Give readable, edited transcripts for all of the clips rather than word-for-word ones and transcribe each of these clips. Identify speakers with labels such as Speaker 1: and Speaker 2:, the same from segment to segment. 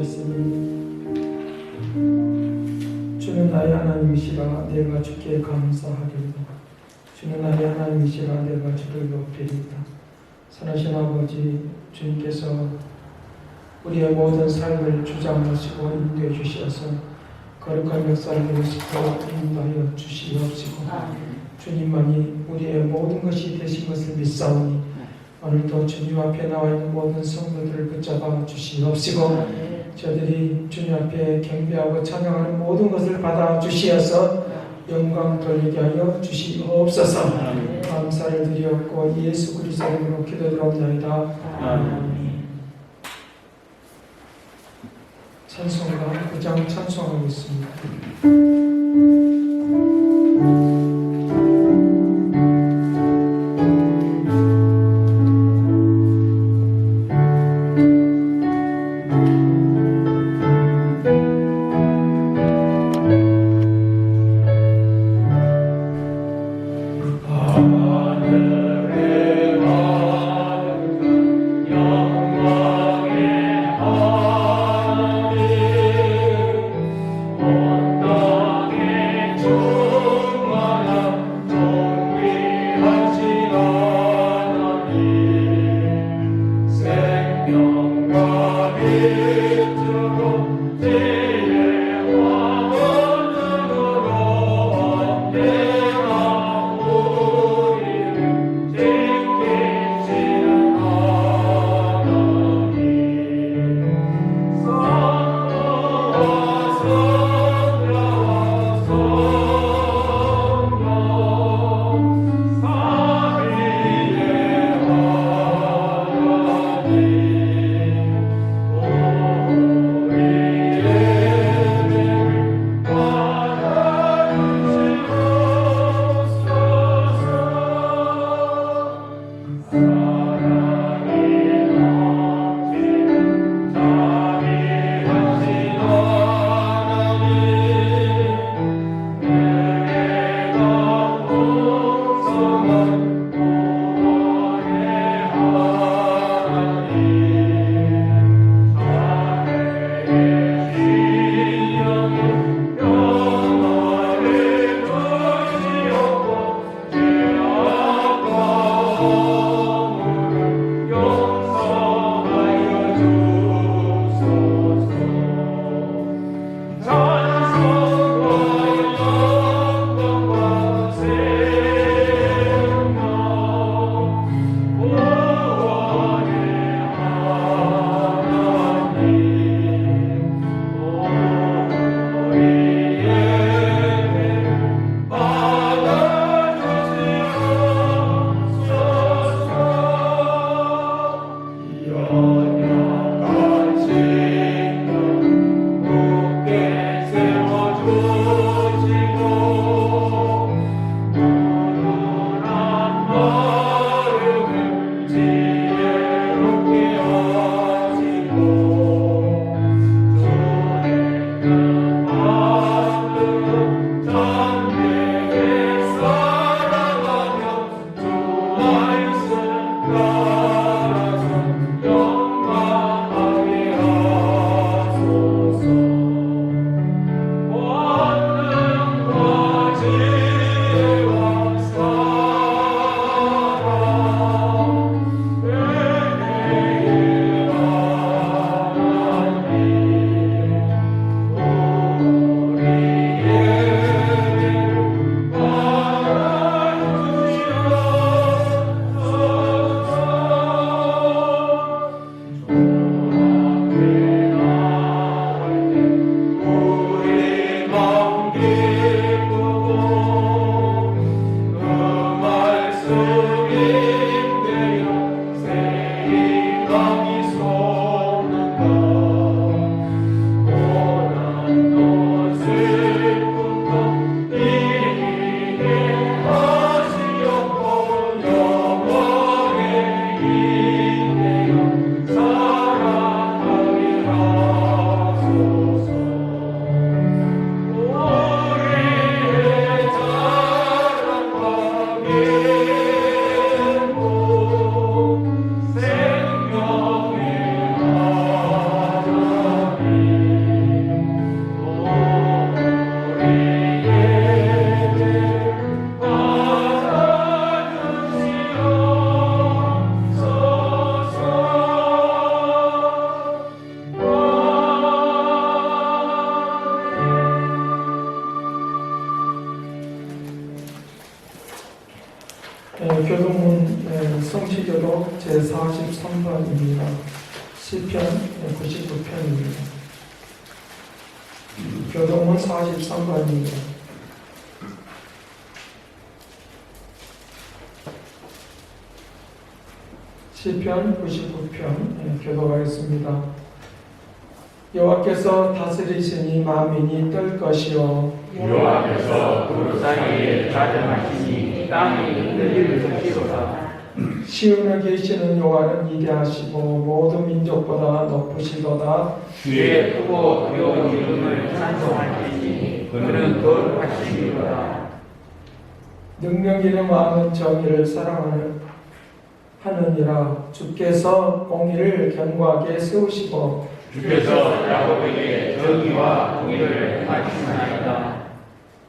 Speaker 1: 주시었으니 주는 나의 하나님이시라 내가 주께 감사하리이다. 주는 나의 하나님이시라 내가 주를 높이리이다. 선하신 아버지, 주님께서 우리의 모든 삶을 주장하시고 인도해 주시어서 거룩한 역사를 이루시고 인도하여 주시옵시고 주님만이 우리의 모든 것이 되신 것을 믿사오니 오늘도 주님 앞에 나와 있는 모든 성도들을 붙잡아 주시옵시고 저들이 주님 앞에 경배하고 찬양하는 모든 것을 받아 주시어서 영광 돌리게 하여 주시옵소서. 감사를 드리옵고 예수 그리스도 이름으로 기도드리옵나이다. 아멘. 찬송가 9장 찬송하겠습니다.
Speaker 2: 영광의 하나님
Speaker 1: 교동문 성취교독 제43번입니다. 시편 99편입니다. 교동문 43번입니다. 시편 99편 교독하겠습니다. 여호와께서 다스리시니 만민이 뜰 것이요
Speaker 2: 여호와께서 그 사이에 다정하시니 땅이 흔들릴 것이로다.
Speaker 1: 시온에 계시는 여호와는 위대하시고 모든 민족보다 높으시도다.
Speaker 2: 주의 크고 귀여운 이름을 찬송할지니 그는 거룩하시리로다.
Speaker 1: 능력 있는 마음은 정의를 사랑하느니라. 주께서 공의를 견고하게 세우시고
Speaker 2: 주께서 야곱에게 정의와 공의를 행하시나이다.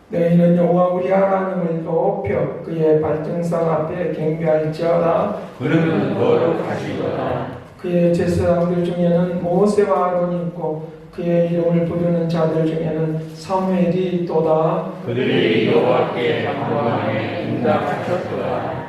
Speaker 1: 너희는 여호와 우리 하나님을 높여 그의 발등상 앞에 경배할지어다.
Speaker 2: 그는 거룩하시도다.
Speaker 1: 그의 제사장들 중에는 모세와 아론이 있고 그의 이름을 부르는 자들 중에는 사무엘이 있도다.
Speaker 2: 그들이 여호와께 간구하에 응답하셨도다.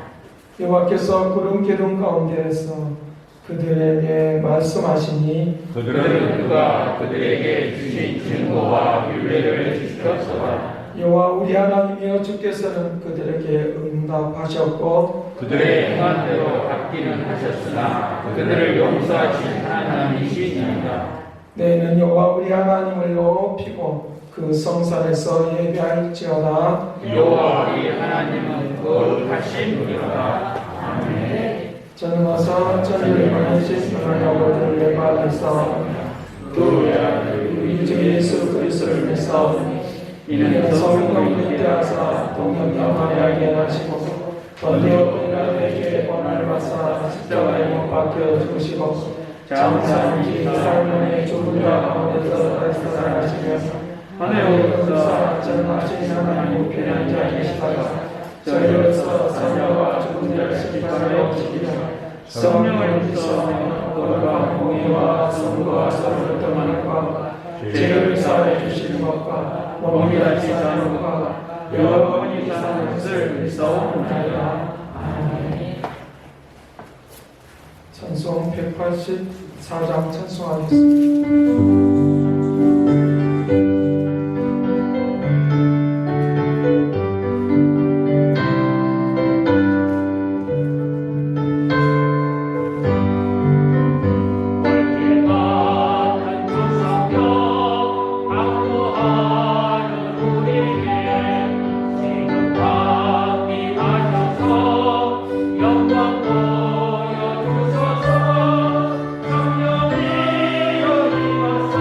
Speaker 1: 여호와께서 구름 기둥 가운데에서 그들에게 말씀하시니
Speaker 2: 그들은 그가 그들에게 주신 증거와 율례를 지켰도다.
Speaker 1: 여호와 우리 하나님이여 주께서는 그들에게 응답하셨고
Speaker 2: 그들의 행한 대로 갚기는 하셨으나 그들을 용서하신 하나님이시니이다.
Speaker 1: 너희는 여호와 우리 하나님을 높이고 그 성산에서 예배할지어다.
Speaker 2: 여호와 우리 하나님은 거룩하시니이다. 아멘.
Speaker 1: 저는 와서 저를 원하신 하나님을 내받아서 그 우리 주 예수 그리스도를 믿사오니 이는 성령 그때하사 동역령 하게 하시고 번대어 인간에게 권한을 받사 십자가에 못 박혀 죽으시고 장사인지 삶의 죽은 자 가운데서 살아나시며 하늘로서 전하신 하나님 편한 자 계시다가 저희로서 사자와 죽은 자를 심판하여 오시리라. 성령을 믿사오며 거룩한 공의와 선과 서로를 떠나는 것과 죄를 사하여 주시는 것과 몸이 다치 사는 것과 영원히 사는 것을 믿사옵나이다. 아멘. 찬송 184장 찬송하겠습니다.
Speaker 3: 영광 보여주소서 성령이여 임하사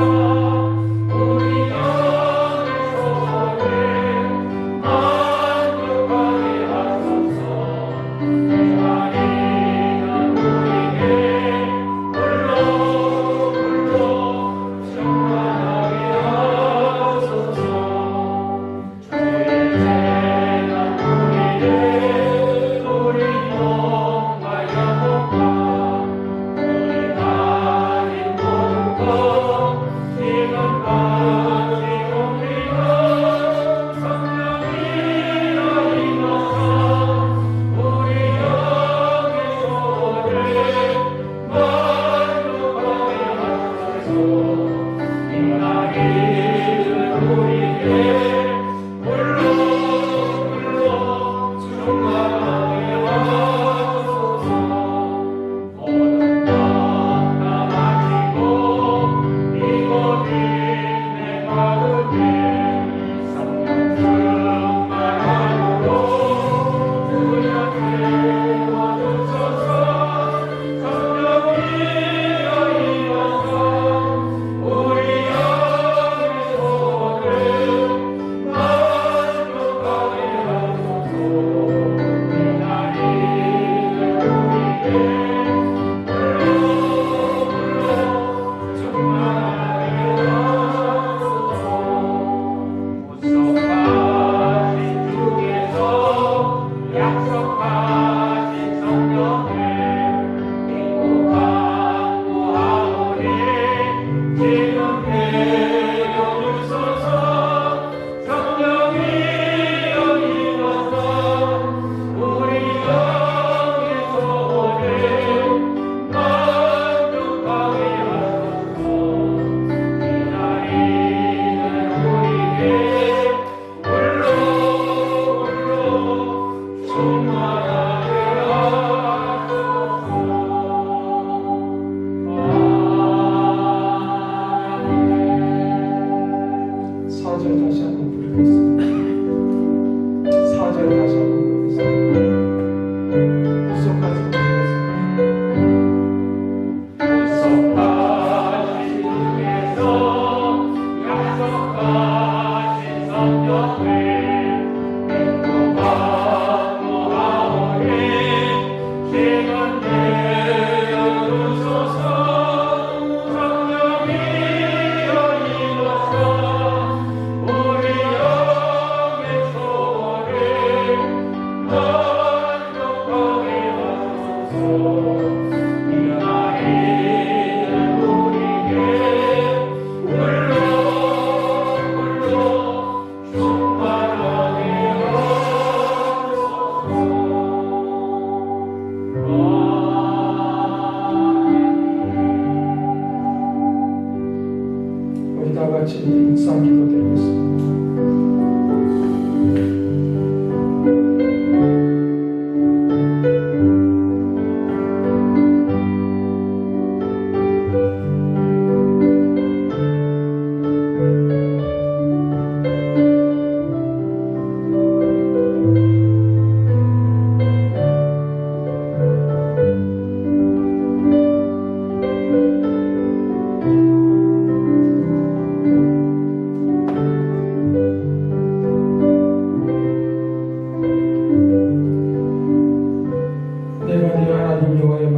Speaker 1: 같이 묵상 기도드리겠습니다.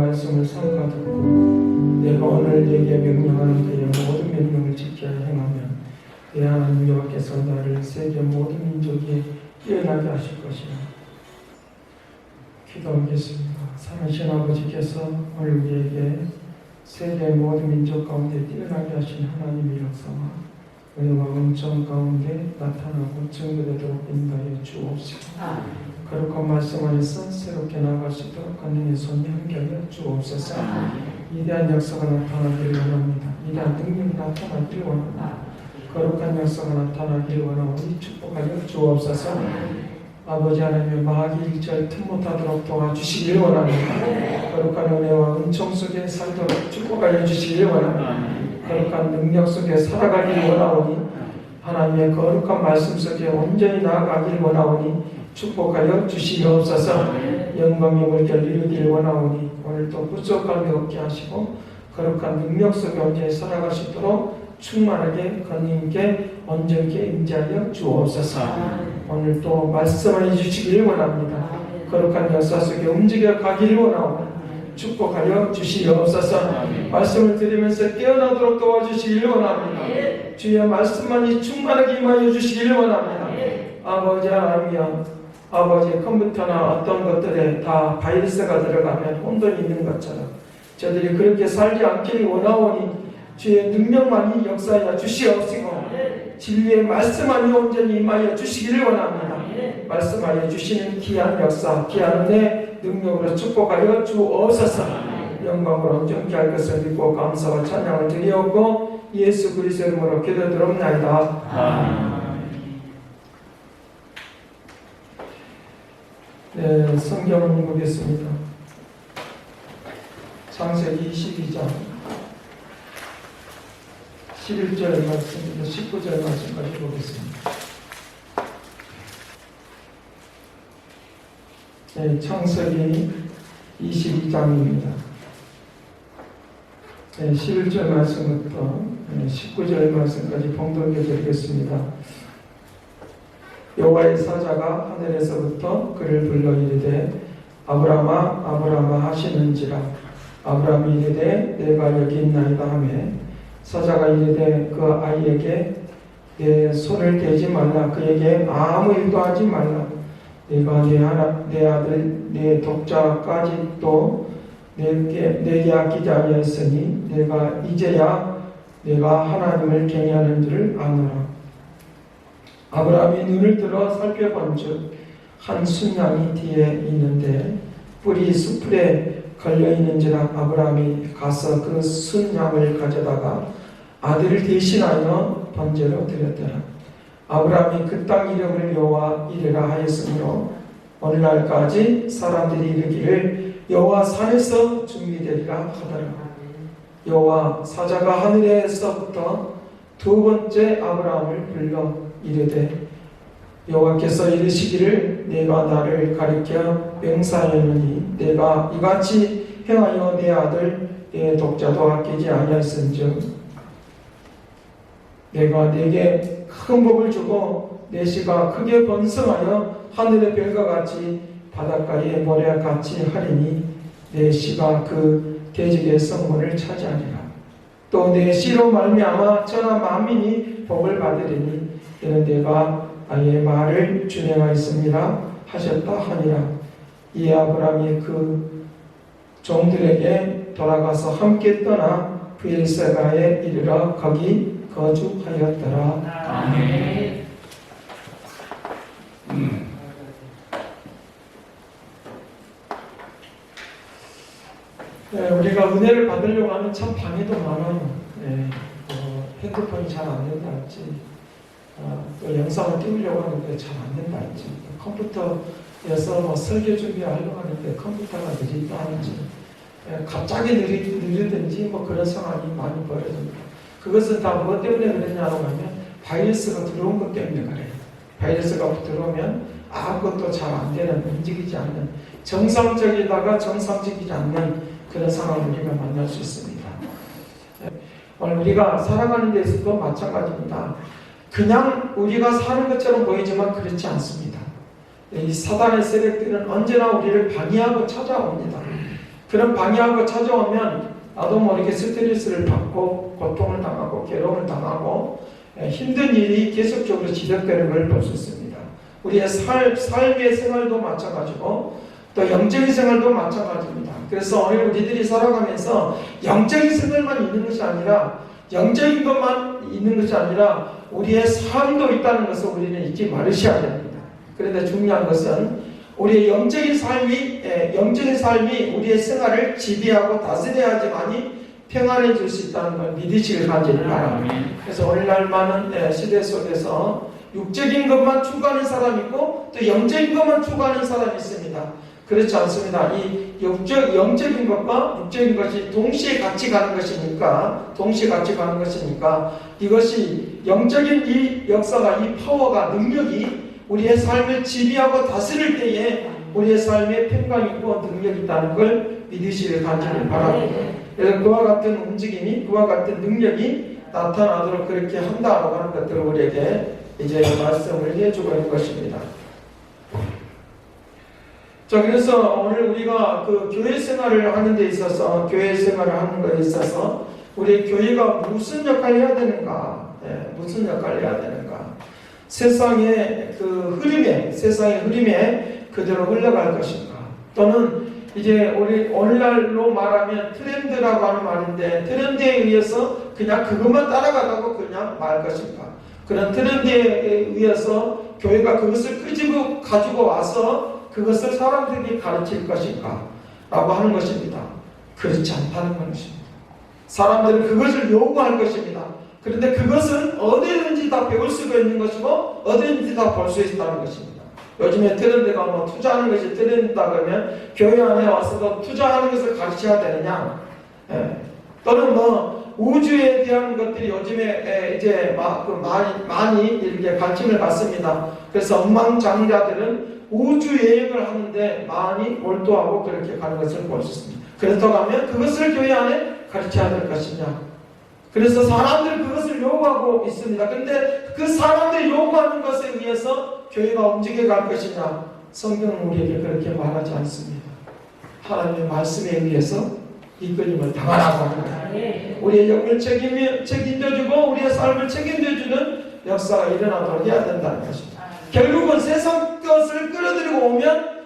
Speaker 1: 말씀을 삼가 듣고 내가 오늘 내게 명령하는 그의 모든 명령을 지켜 행하면 내 하나님 여호와께서 나를 세계 모든 민족이 뛰어나게 하실 것이라. 기도하겠습니다. 살아계신 아버지께서 오늘 우리에게 세계 모든 민족 가운데 뛰어나게 하신 하나님의 역사와 은혜와 은총 가운데 나타나고 증거되도록 인도하여 주옵시고 거룩한 말씀 안에서 새롭게 나아갈 수 있도록 하나님의 손이 함께하여 주옵소서. 위대한 역사가 나타나기를 원합니다. 위대한 능력이 나타나기를 원합니다. 거룩한 역사가 나타나기를 원하오니 축복하여 주옵소서. 아버지 하나님의 마귀 일절 틈 못하도록 도와주시기를 원합니다. 거룩한 은혜와 은총 속에 살도록 축복하여 주시기를 원합니다. 거룩한 능력 속에 살아가기를 원하오니 하나님의 거룩한 말씀 속에 온전히 나아가기를 원하오니 축복하여 주시옵소서. 영광의 물결 이루기를 원하오니 오늘도 부족함이 없게 하시고 거룩한 능력 속에 온전히 살아갈 수 있도록 충만하게 건님께 온전히 임재하여 주옵소서. 오늘도 말씀을 해주시기를 원합니다. 거룩한 역사 속에 움직여 가기를 원하오니 축복하여 주시옵소서. 말씀을 들으면서 깨어나도록 도와주시기를 원합니다. 주의 말씀만이 충만하게 임하여 주시기를 원합니다. 아버지 하나님이여, 아버지 컴퓨터나 어떤 것들에 다 바이러스가 들어가면 혼돈이 있는 것처럼 저들이 그렇게 살지 않기를 원하오니 주의 능력만이 역사하여 주시옵시고 진리의 말씀만이 온전히 임하여 주시기를 원합니다. 말씀하여 주시는 귀한 역사, 귀한 은혜 능력으로 축복하여 주옵소서. 영광으로 온전히 할 것을 믿고 감사와 찬양을 드리옵고 예수 그리스도의 이름으로 기도드립나이다. 아멘. 네, 성경을 보겠습니다. 창세기 22장 11절 말씀부터 19절 말씀까지 보겠습니다. 네, 창세기 22장입니다. 네, 11절 말씀부터 19절 말씀까지 봉독해 드리겠습니다. 여호와의 사자가 하늘에서부터 그를 불러 이르되 아브라함아 아브라함아 하시는지라. 아브라함이 이르되 내가 여기 있나이다 하매 사자가 이르되 그 아이에게 내 손을 대지 말라. 그에게 아무 일도 하지 말라. 내가 내 아들 내 독자까지 또 내게 아끼지 아니하였으니 내가 이제야 내가 하나님을 경외하는 줄을 아노라. 아브라함이 눈을 들어 살펴본즉 한 순양이 뒤에 있는데 뿔이 수풀에 걸려있는지라. 아브라함이 가서 그 순양을 가져다가 아들을 대신하여 번제로 드렸더라. 아브라함이 그 땅 이름을 여호와 이르라 하였으므로 오늘날까지 사람들이 이르기를 여호와 산에서 준비되리라 하더라. 여호와 사자가 하늘에서부터 두 번째 아브라함을 불러 이르되 여호와께서 이르시기를 내가 나를 가리켜 명사하였느니 내가 이같이 행하여 내 아들 내 독자도 아끼지 아니하였은즉 내가 네게 큰 복을 주고 내 씨가 크게 번성하여 하늘의 별과 같이 바닷가의 모래와 같이 하리니 내 씨가 그 대적의 성문을 차지하리라. 또 내 씨로 말미암아 천하 만민이 복을 받으리니 이는 내가 아이의 말을 준행하였습니다. 하셨다 하니라. 이에 아브라함이 그 종들에게 돌아가서 함께 떠나 브엘세바에 이르러 거기 거주하였더라.
Speaker 2: 아멘.
Speaker 1: 네, 우리가 은혜를 받으려고 하면 참 방해도 많아요. 네, 핸드폰이 잘 안 된다 할지, 또 영상을 띄우려고 하는데 잘 안 된다 할지, 컴퓨터에서 뭐 설교 준비하려고 하는데 컴퓨터가 느린다 할지, 갑자기 느리든지 뭐 그런 상황이 많이 벌어집니다. 그것은 다 뭐 때문에 그랬냐고 하면 바이러스가 들어온 것 때문에 그래요. 바이러스가 들어오면 아무것도 잘 안 되는, 움직이지 않는, 정상적이다가 정상적이지 않는 그런 상황을 우리가 만날 수 있습니다. 오늘 우리가 살아가는 데 있어도 마찬가지입니다. 그냥 우리가 사는 것처럼 보이지만 그렇지 않습니다. 이 사단의 세력들은 언제나 우리를 방해하고 찾아옵니다. 그런 방해하고 찾아오면 나도 모르게 스트레스를 받고 고통을 당하고 괴로움을 당하고 힘든 일이 계속적으로 지속되는 걸 볼 수 있습니다. 우리의 삶의 생활도 마찬가지고 또 영적인 생활도 마찬가지입니다. 그래서 오늘 우리들이 살아가면서 영적인 생활만 있는 것이 아니라 영적인 것만 있는 것이 아니라 우리의 삶도 있다는 것을 우리는 잊지 말으셔야 됩니다. 그런데 중요한 것은 우리의 영적인 삶이 우리의 생활을 지배하고 다스려야지만이 평안해질 수 있다는 걸 믿으시길 간절히 바랍니다. 그래서 오늘날 많은 시대 속에서 육적인 것만 추구하는 사람이 있고 또 영적인 것만 추구하는 사람이 있습니다. 그렇지 않습니다. 이 영적인 것과 육적인 것이 동시에 같이 가는 것이니까, 이것이 영적인 이 역사가, 이 파워가, 능력이 우리의 삶을 지배하고 다스릴 때에 우리의 삶에 평강이 있고 능력이 있다는 걸 믿으시길 간절히 바랍니다. 그래서 그와 같은 움직임이, 그와 같은 능력이 나타나도록 그렇게 한다라고 하는 것들을 우리에게 이제 말씀을 해주고 있는 것입니다. 자, 그래서 오늘 우리가 그 교회 생활을 하는 데 있어서, 우리 교회가 무슨 역할을 해야 되는가? 무슨 역할을 해야 되는가? 세상의 흐름에 그대로 흘러갈 것인가? 또는 이제 우리 오늘날로 말하면 트렌드라고 하는 말인데, 트렌드에 의해서 그냥 그것만 따라가고 그냥 말 것인가? 그런 트렌드에 의해서 교회가 그것을 끄집어 가지고 와서 그것을 사람들에게 가르칠 것인가? 라고 하는 것입니다. 그렇지 않다는 것입니다. 사람들은 그것을 요구할 것입니다. 그런데 그것은 어디든지 다 배울 수가 있는 것이고 어디든지 다 볼 수 있다는 것입니다. 요즘에 트렌드가 뭐 투자하는 것이 트렌드다 그러면 교회 안에 와서도 투자하는 것을 가르쳐야 되느냐? 또는 뭐 우주에 대한 것들이 요즘에 이제 많이 이렇게 관심을 받습니다. 그래서 억만장자들은 우주 여행을 하는데 많이 몰두하고 그렇게 가는 것을 볼 수 있습니다. 그렇다고 하면 그것을 교회 안에 가르쳐야 될 것이냐? 그래서 사람들은 그것을 요구하고 있습니다. 그런데 그 사람들이 요구하는 것에 의해서 교회가 움직여갈 것이냐? 성경은 우리에게 그렇게 말하지 않습니다. 하나님의 말씀에 의해서 이끌림을 당하라고 합니다. 우리의 영을 책임져주고 우리의 삶을 책임져주는 역사가 일어나도록 해야 된다는 것입니다. 결국은 세상 것을 끌어들이고 오면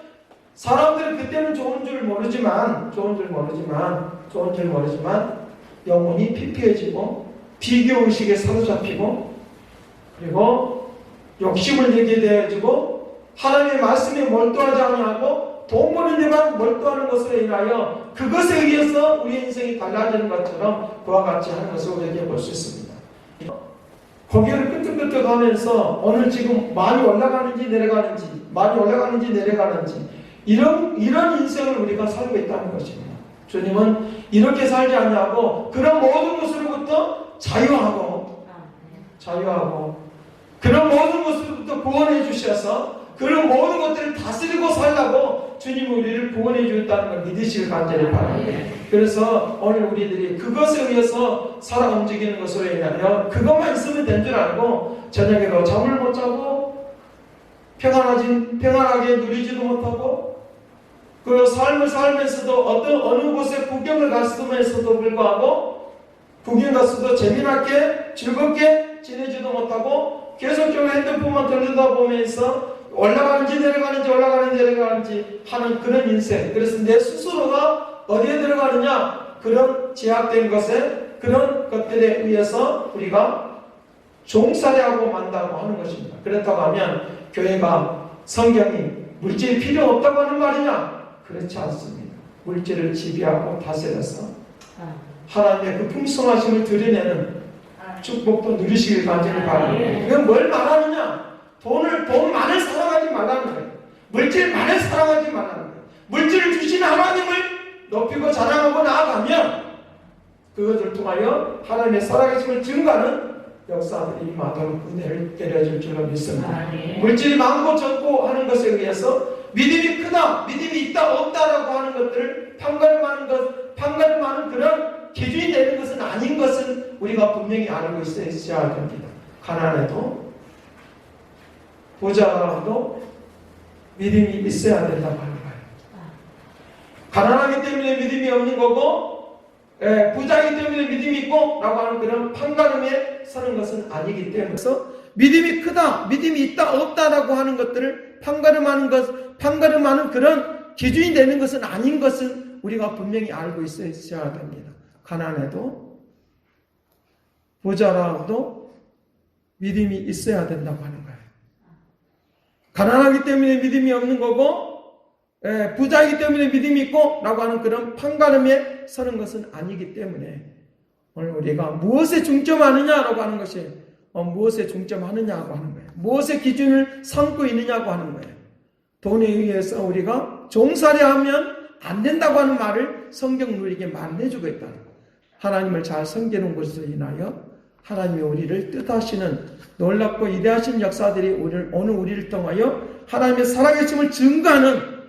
Speaker 1: 사람들은 그때는 좋은 줄 모르지만 영혼이 피폐해지고 비교의식에 사로잡히고 그리고 욕심을 내게 되어지고 하나님의 말씀에 몰두하지 아니하고 돈 버는 데만 몰두하는 것으로 인하여 그것에 의해서 우리의 인생이 달라지는 것처럼 그와 같이 하는 것을 우리에게 볼 수 있습니다. 고개를 끄덕끄덕 하면서 오늘 지금 많이 올라가는지 내려가는지 이런 인생을 우리가 살고 있다는 것입니다. 주님은 이렇게 살지 않냐고 그런 모든 것으로부터 자유하고 그런 모든 것으로부터 구원해 주셔서 그런 모든 것들을 다스리고 살라고 주님이 우리를 구원해 주었다는 걸 믿으시길 간절히 바랍니다. 그래서 오늘 우리들이 그것에 의해서 살아 움직이는 것으로 인하여 그것만 있으면 된 줄 알고 저녁에도 잠을 못 자고 평안하게 누리지도 못하고 그 삶을 살면서도 어느 곳에 구경을 갔음에도 불구하고 구경 갔어도 재미나게 즐겁게 지내지도 못하고 계속적으로 핸드폰만 들여다보면서 올라가는지 내려가는지 하는 그런 인생. 그래서 내 스스로가 어디에 들어가느냐? 그런 제약된 것에, 그런 것들에 의해서 우리가 종살이하고 만다고 하는 것입니다. 그렇다고 하면 교회가 성경이 물질이 필요 없다고 하는 말이냐? 그렇지 않습니다. 물질을 지배하고 다스려서 하나님의 그 풍성하심을 드러내는 축복도 누리시길 간절히 바랍니다. 그건 뭘 말하느냐? 돈 많을 사랑하지 말라는 거예요. 물질 많을 사랑하지 말라는 거예요. 물질을 주신 하나님을 높이고 자랑하고 나아가면 그것을 통하여 하나님의 살아계심을 증가하는 역사들이 임하도록 은혜를 내려줄 줄로 믿습니다. 물질이 많고 적고 하는 것에 의해서 믿음이 크다, 믿음이 있다, 없다라고 하는 것들을 판가름하는 그런 기준이 되는 것은 아닌 것은 우리가 분명히 알고 있어야 됩니다. 가난해도 부자라도 믿음이 있어야 된다고 하는 거예요. 가난하기 때문에 믿음이 없는 거고 부자이기 때문에 믿음이 있고 라고 하는 그런 판가름에 서는 것은 아니기 때문에, 그래서 믿음이 크다, 믿음이 있다, 없다라고 하는 것들을 판가름하는 그런 기준이 되는 것은 아닌 것은 우리가 분명히 알고 있어야 됩니다. 가난해도 부자라도 믿음이 있어야 된다고 하는 거예요. 가난하기 때문에 믿음이 없는 거고 부자이기 때문에 믿음이 있고 라고 하는 그런 판가름에 서는 것은 아니기 때문에 오늘 우리가 무엇에 중점하느냐라고 하는 것이 무엇에 중점하느냐고 하는 거예요. 무엇의 기준을 삼고 있느냐고 하는 거예요. 돈에 의해서 우리가 종살이하면 안 된다고 하는 말을 성경은 우리에게 말해주고 있다는 거예요. 하나님을 잘 섬기는 것으로 인하여 하나님이 우리를 뜻하시는 놀랍고 위대하신 역사들이 오늘 우리를 통하여 하나님의 살아계심을 증거하는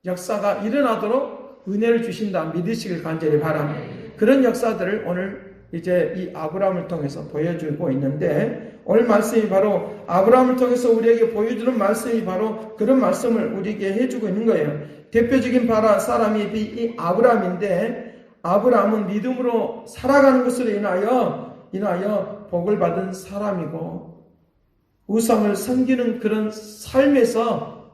Speaker 1: 역사가 일어나도록 은혜를 주신다 믿으시길 간절히 바랍니다. 그런 역사들을 오늘 이제 이 아브라함을 통해서 보여주고 있는데, 오늘 말씀이 바로 아브라함을 통해서 우리에게 보여주는 말씀이 바로 그런 말씀을 우리에게 해주고 있는 거예요. 대표적인 사람이 이 아브라함인데, 아브라함은 믿음으로 살아가는 것으로 인하여 복을 받은 사람이고, 우상을 섬기는 그런 삶에서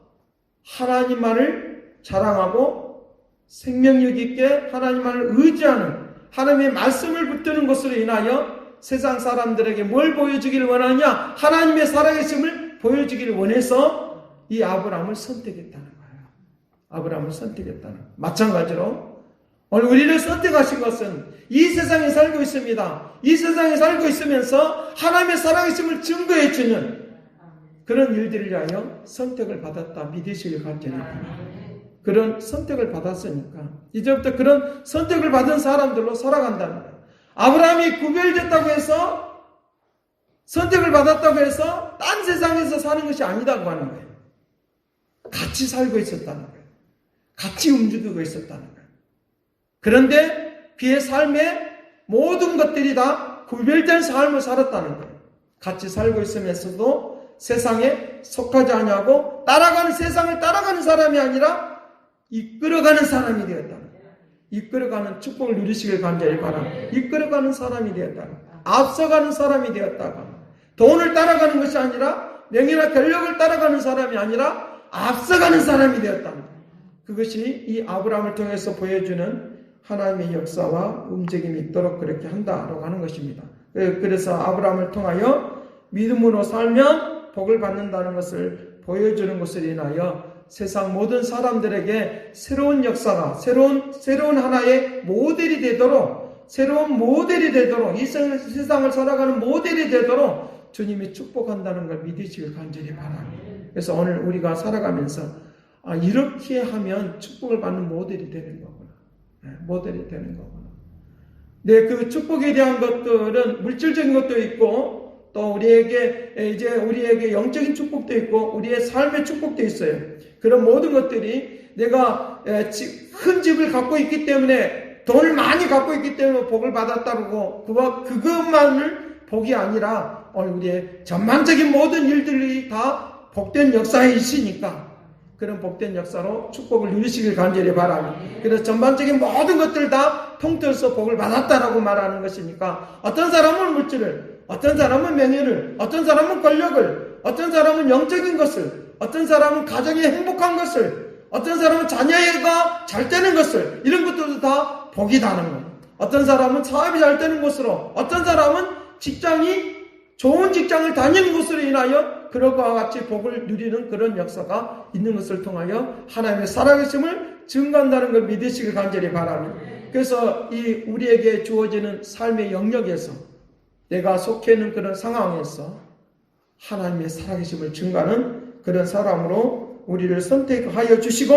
Speaker 1: 하나님만을 자랑하고 생명력 있게 하나님만을 의지하는, 하나님의 말씀을 붙드는 것으로 인하여 세상 사람들에게 뭘 보여주기를 원하냐? 하나님의 살아계심을 보여주기를 원해서 이 아브라함을 선택했다는 거예요. 아브라함을 선택했다는 거예요. 마찬가지로 오늘 우리를 선택하신 것은 이 세상에 살고 있습니다. 이 세상에 살고 있으면서 하나님의 살아계심을 증거해주는 그런 일들을 위하여 선택을 받았다 믿으시길 간절히 바랍니다. 그런 선택을 받았으니까 이제부터 그런 선택을 받은 사람들로 살아간다는 거예요. 아브라함이 구별됐다고 해서, 선택을 받았다고 해서 딴 세상에서 사는 것이 아니다고 하는 거예요. 같이 살고 있었다는 거예요. 같이 움직이고 있었다는 거예요. 그런데 그의 삶의 모든 것들이 다 구별된 삶을 살았다는 거예요. 같이 살고 있으면서도 세상에 속하지 아니하고 세상을 따라가는 사람이 아니라 이끌어가는 사람이 되었다. 이끌어가는 축복을 누리시길 간절히 바랍니다. 이끌어가는 사람이 되었다. 앞서가는 사람이 되었다가, 돈을 따라가는 것이 아니라, 명예나 권력을 따라가는 사람이 아니라 앞서가는 사람이 되었다. 그것이 이 아브라함을 통해서 보여주는 하나님의 역사와 움직임이 있도록 그렇게 한다라고 하는 것입니다. 그래서 아브라함을 통하여 믿음으로 살면 복을 받는다는 것을 보여주는 것을 인하여 세상 모든 사람들에게 새로운 역사가, 새로운 하나의 모델이 되도록, 새로운 모델이 되도록, 이 세상을 살아가는 모델이 되도록 주님이 축복한다는 걸 믿으시길 간절히 바랍니다. 그래서 오늘 우리가 살아가면서 이렇게 하면 축복을 받는 모델이 되는 거구나. 모델이 되는 거구나. 네, 그 축복에 대한 것들은 물질적인 것도 있고, 또 우리에게 영적인 축복도 있고 우리의 삶의 축복도 있어요. 그런 모든 것들이 내가 큰 집을 갖고 있기 때문에, 돈을 많이 갖고 있기 때문에 복을 받았다고 그것만을 복이 아니라 오늘 우리의 전반적인 모든 일들이 다 복된 역사에 있으니까 그런 복된 역사로 축복을 누리시길 간절히 바랍니다. 그래서 전반적인 모든 것들 다 통틀어서 복을 받았다라고 말하는 것이니까, 어떤 사람은 물질을, 어떤 사람은 명예를, 어떤 사람은 권력을, 어떤 사람은 영적인 것을, 어떤 사람은 가정이 행복한 것을, 어떤 사람은 자녀가 잘 되는 것을, 이런 것들도 다 복이 다는 거예요. 어떤 사람은 사업이 잘 되는 것으로, 어떤 사람은 직장이 좋은 직장을 다니는 것으로 인하여 그것과 같이 복을 누리는 그런 역사가 있는 것을 통하여 하나님의 살아계심을 증거한다는 걸 믿으시길 간절히 바랍니다. 그래서 이 우리에게 주어지는 삶의 영역에서, 내가 속해 있는 그런 상황에서 하나님의 살아계심을 증거하는 그런 사람으로 우리를 선택하여 주시고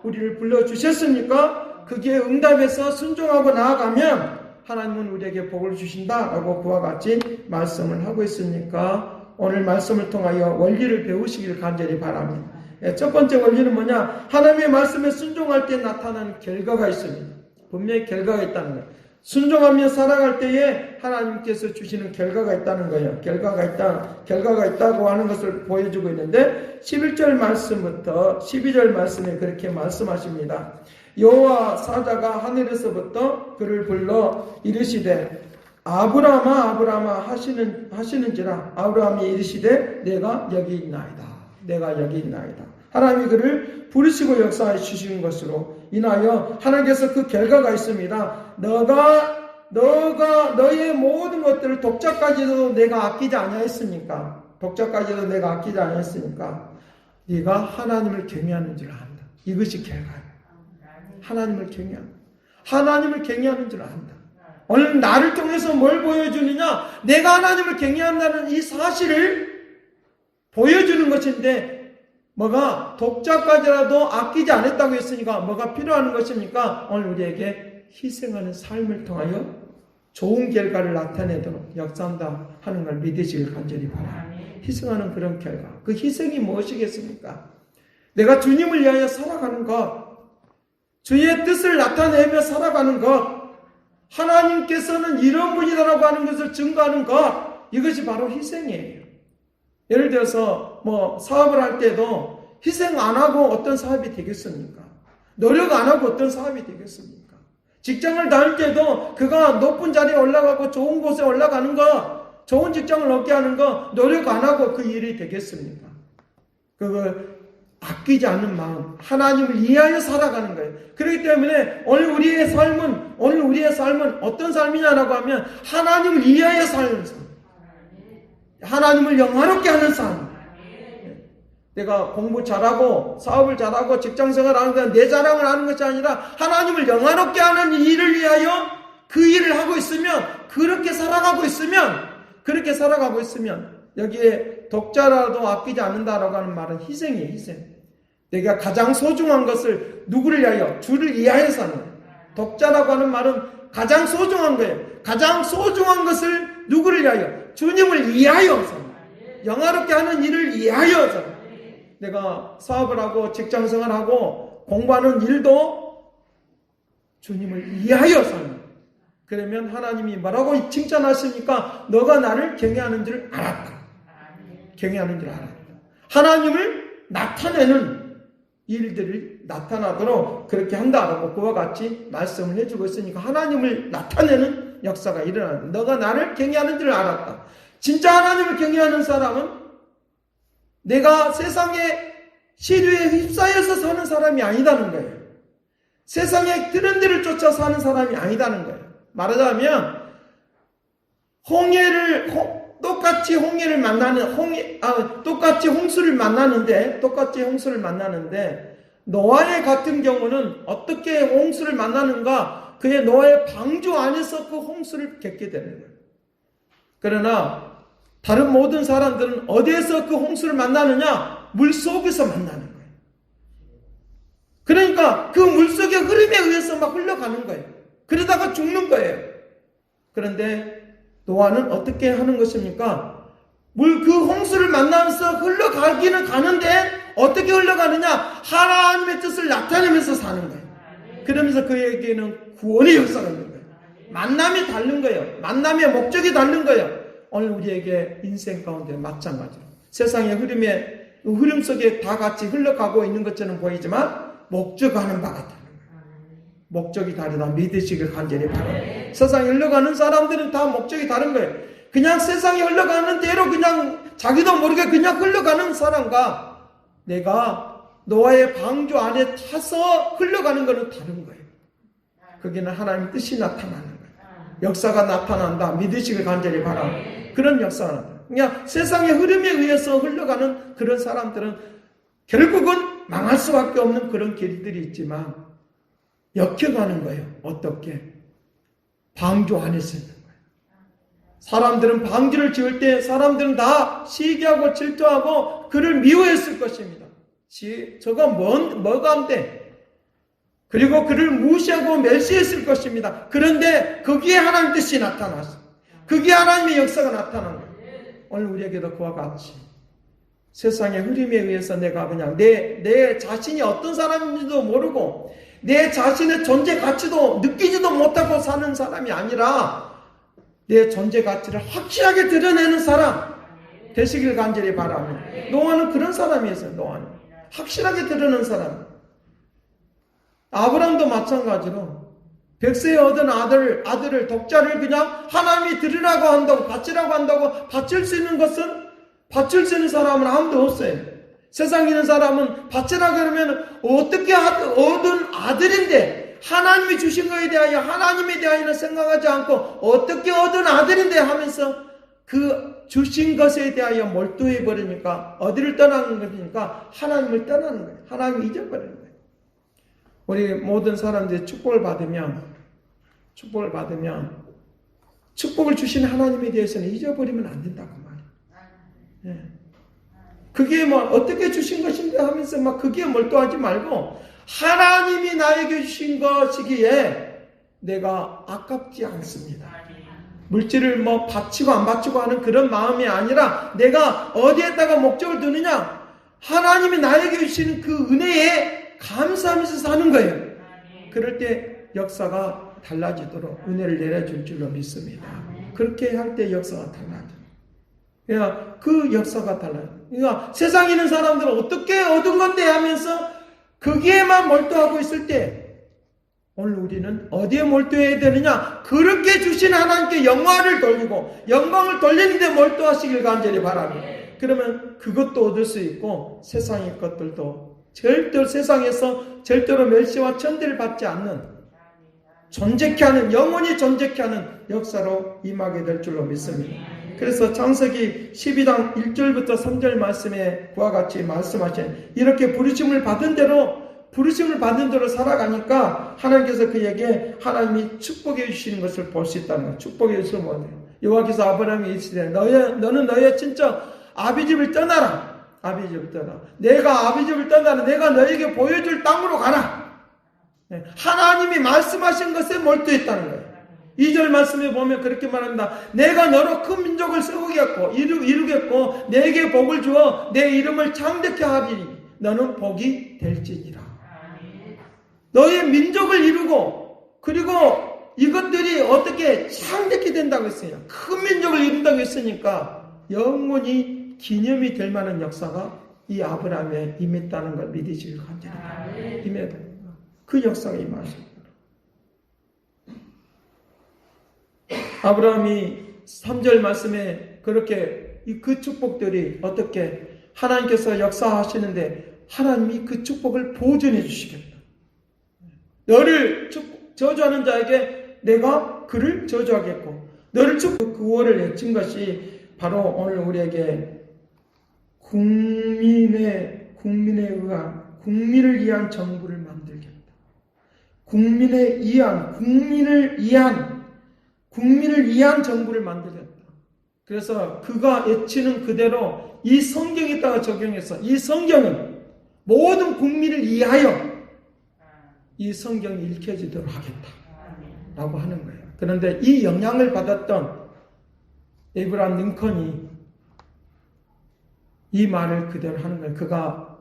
Speaker 1: 우리를 불러주셨으니까 거기에 응답해서 순종하고 나아가면 하나님은 우리에게 복을 주신다라고 그와 같이 말씀을 하고 있으니까 오늘 말씀을 통하여 원리를 배우시기를 간절히 바랍니다. 첫 번째 원리는 뭐냐? 하나님의 말씀에 순종할 때 나타나는 결과가 있습니다. 분명히 결과가 있다는 거예요. 순종하며 살아갈 때에 하나님께서 주시는 결과가 있다는 거예요. 결과가 있다고 하는 것을 보여주고 있는데 11절 말씀부터 12절 말씀에 그렇게 말씀하십니다. 여호와 사자가 하늘에서부터 그를 불러 이르시되 아브라함아 아브라함아 하시는지라. 아브라함이 이르시되 내가 여기 있나이다. 하나님이 그를 부르시고 역사해 주시는 것으로 인하여 하나님께서 그 결과가 있습니다. 너가 너의 모든 것들을 독자까지도 내가 아끼지 아니하였습니까? 네가 하나님을 경외하는 줄 안다. 이것이 결과예요. 하나님을 경외하는 줄 안다. 오늘 나를 통해서 뭘 보여주느냐? 내가 하나님을 경외한다는 이 사실을 보여주는 것인데 뭐가 독자까지라도 아끼지 않았다고 했으니까 뭐가 필요한 것입니까? 오늘 우리에게 희생하는 삶을 통하여 좋은 결과를 나타내도록 역사한다 하는 걸 믿으시길 간절히 바랍니다. 희생하는 그런 결과. 그 희생이 무엇이겠습니까? 내가 주님을 위하여 살아가는 것, 주의 뜻을 나타내며 살아가는 것, 하나님께서는 이런 분이다라고 하는 것을 증거하는 것, 이것이 바로 희생이에요. 예를 들어서 사업을 할 때도 희생 안 하고 어떤 사업이 되겠습니까? 노력 안 하고 어떤 사업이 되겠습니까? 직장을 다닐 때도 그가 높은 자리에 올라가고 좋은 곳에 올라가는 거, 좋은 직장을 얻게 하는 거 노력 안 하고 그 일이 되겠습니까? 그걸 아끼지 않는 마음, 하나님을 이해하여 살아가는 거예요. 그렇기 때문에 오늘 우리의 삶은 어떤 삶이냐라고 하면 하나님을 이해하여 사는 삶, 하나님을 영화롭게 하는 삶. 내가 공부 잘하고 사업을 잘하고 직장생활을 하는 내 자랑을 하는 것이 아니라 하나님을 영화롭게 하는 일을 위하여 그 일을 하고 있으면, 그렇게 살아가고 있으면 여기에 독자라도 아끼지 않는다라고 하는 말은 희생이에요. 희생. 내가 가장 소중한 것을 누구를 위하여? 주를 위하여 사는 거예요. 독자라고 하는 말은 가장 소중한 거예요. 가장 소중한 것을 누구를 위하여? 주님을 위하여 사는 거예요. 영화롭게 하는 일을 위하여 사는 거예요. 내가 사업을 하고 직장생활하고 공부하는 일도 주님을 위하여 사는 거예요. 그러면 하나님이 뭐라고 칭찬하십니까? 너가 나를 경외하는 줄 알았다. 하나님을 나타내는 일들이 나타나도록 그렇게 한다라고 그와 같이 말씀을 해주고 있으니까 하나님을 나타내는 역사가 일어난다. 너가 나를 경외하는 줄 알았다. 진짜 하나님을 경외하는 사람은 내가 세상의 시류에 휩싸여서 사는 사람이 아니다는 거예요. 세상의 트렌드를 쫓아 사는 사람이 아니다는 거예요. 말하자면 똑같이 홍수를 만나는데 노아의 같은 경우는 어떻게 홍수를 만나는가? 그의 노아의 방주 안에서 그 홍수를 겪게 되는 거예요. 그러나 다른 모든 사람들은 어디에서 그 홍수를 만나느냐? 물속에서 만나는 거예요. 그러니까 그 물속의 흐름에 의해서 막 흘러가는 거예요. 그러다가 죽는 거예요. 그런데 노아는 어떻게 하는 것입니까? 그 홍수를 만나면서 흘러가기는 가는데 어떻게 흘러가느냐? 하나님의 뜻을 나타내면서 사는 거예요. 그러면서 그에게는 구원의 역사가 있는 거예요. 만남이 다른 거예요. 만남의 목적이 다른 거예요. 오늘 우리에게 인생 가운데 마찬가지로 세상의 흐름 속에 다 같이 흘러가고 있는 것처럼 보이지만 목적하는 바가 다른 거예요. 목적이 다르다 믿으시길 간절히 바랍니다. 세상에 흘러가는 사람들은 다 목적이 다른 거예요. 그냥 세상에 흘러가는 대로 그냥 자기도 모르게 그냥 흘러가는 사람과
Speaker 3: 내가 노아의 방주 안에 타서 흘러가는 것은 다른 거예요. 거기는 하나님의 뜻이 나타나는 거예요. 역사가 나타난다. 믿으시길 간절히 바랍니다. 그런 역사가 나타난다. 그냥 세상의 흐름에 의해서 흘러가는 그런 사람들은 결국은 망할 수밖에 없는 그런 길들이 있지만 역혀가는 거예요. 어떻게? 방주 안에서 있는 거예요. 사람들은 방주를 지을 때 사람들은 다 시기하고 질투하고 그를 미워했을 것입니다. 저가 뭐가 한데? 그리고 그를 무시하고 멸시했을 것입니다. 그런데 거기에 하나님의 뜻이 나타났어요. 거기에 하나님의 역사가 나타난 거예요. 오늘 우리에게도 그와 같이 세상의 흐름에 의해서 내가 그냥 내 자신이 어떤 사람인지도 모르고 내 자신의 존재 가치도 느끼지도 못하고 사는 사람이 아니라 내 존재 가치를 확실하게 드러내는 사람 되시길 간절히 바라며, 노아는 그런 사람이었어요. 노아는 확실하게 드러내는 사람. 아브라함도 마찬가지로 백세에 얻은 아들을 독자를 그냥 하나님이 드리라고 한다고 바치라고 한다고 바칠 수 있는 것은 바칠 수 있는 사람은 아무도 없어요. 세상에 있는 사람은 바치라 그러면 어떻게 얻은 아들인데 하나님이 주신 것에 대하여 하나님에 대하여는 생각하지 않고 어떻게 얻은 아들인데 하면서 그 주신 것에 대하여 몰두해 버리니까 어디를 떠나는 거니까 하나님을 떠나는 거예요. 하나님을 잊어버리는 거예요. 우리 모든 사람들이 축복을 받으면 축복을 주신 하나님에 대해서는 잊어버리면 안 된다고 말이에요. 예. 그게 뭐 어떻게 주신 것인데 하면서 막 그게 몰두하지 말고 하나님이 나에게 주신 것이기에 내가 아깝지 않습니다. 물질을 뭐 바치고 안 바치고 하는 그런 마음이 아니라 내가 어디에다가 목적을 두느냐, 하나님이 나에게 주시는 그 은혜에 감사하면서 사는 거예요. 그럴 때 역사가 달라지도록 은혜를 내려줄 줄로 믿습니다. 그렇게 할 때 역사가 달라져요. 그러니까 그 역사가 달라요. 그러니까 세상에 있는 사람들은 어떻게 얻은 건데 하면서 거기에만 몰두하고 있을 때 오늘 우리는 어디에 몰두해야 되느냐? 그렇게 주신 하나님께 영광을 돌리고 영광을 돌리는 데 몰두하시길 간절히 바랍니다. 그러면 그것도 얻을 수 있고 세상의 것들도 절대로 세상에서 절대로 멸시와 천대를 받지 않는 존재케 하는, 영원히 존재케 하는 역사로 임하게 될 줄로 믿습니다. 그래서 창세기 12장 1절부터 3절 말씀에 그와 같이 말씀하신 이렇게 부르심을 받은 대로 살아가니까 하나님께서 그에게 하나님이 축복해 주시는 것을 볼 수 있다는 거예요. 축복해 주시면 뭐예요? 여호와께서 아브라함이 이르시되 너는 너의 친척 아비집을 떠나라. 아비집을 떠나. 내가 아비집을 떠나라. 내가 너에게 보여줄 땅으로 가라. 하나님이 말씀하신 것에 몰두했다는 거예요. 2절 말씀에 보면 그렇게 말합니다. 내가 너로 큰 민족을 세우겠고 이루겠고 내게 복을 주어 내 이름을 창대케 하리니 너는 복이 될지니라. 너의 민족을 이루고 그리고 이것들이 어떻게 창대케 된다고 했어요. 큰 민족을 이룬다고 했으니까 영원히 기념이 될 만한 역사가 이 아브라함에 임했다는 걸 믿으시길 간절히 임해야 됩니다. 그 역사가 임하십니다. 아브라함이 3절 말씀에 그렇게 그 축복들이 어떻게 하나님께서 역사하시는데 하나님이 그 축복을 보존해 주시겠다. 너를 저주하는 자에게 내가 그를 저주하겠고 너를 축복 구원을 내친 것이 바로 오늘 우리에게 국민에 의한 국민을 위한 정부를 만들겠다. 국민을 위한 정부를 만들겠다. 그래서 그가 외치는 그대로 이 성경에다가 적용해서 이 성경은 모든 국민을 위하여 이 성경이 읽혀지도록 하겠다 라고 하는 거예요. 그런데 이 영향을 받았던 에이브라함 링컨이 이 말을 그대로 하는 거예요. 그가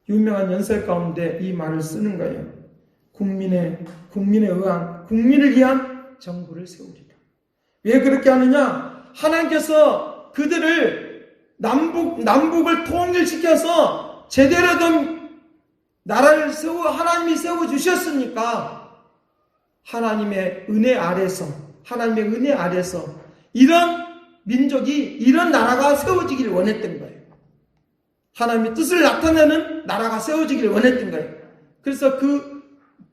Speaker 3: 유명한 연설 가운데 이 말을 쓰는 거예요. 국민을 위한 정부를 세우리라. 왜 그렇게 하느냐? 하나님께서 그들을 남북을 통일시켜서 제대로 된 나라를 하나님이 세워주셨으니까 하나님의 은혜 아래서 이런 민족이 이런 나라가 세워지기를 원했던 거예요. 하나님의 뜻을 나타내는 나라가 세워지기를 원했던 거예요. 그래서 그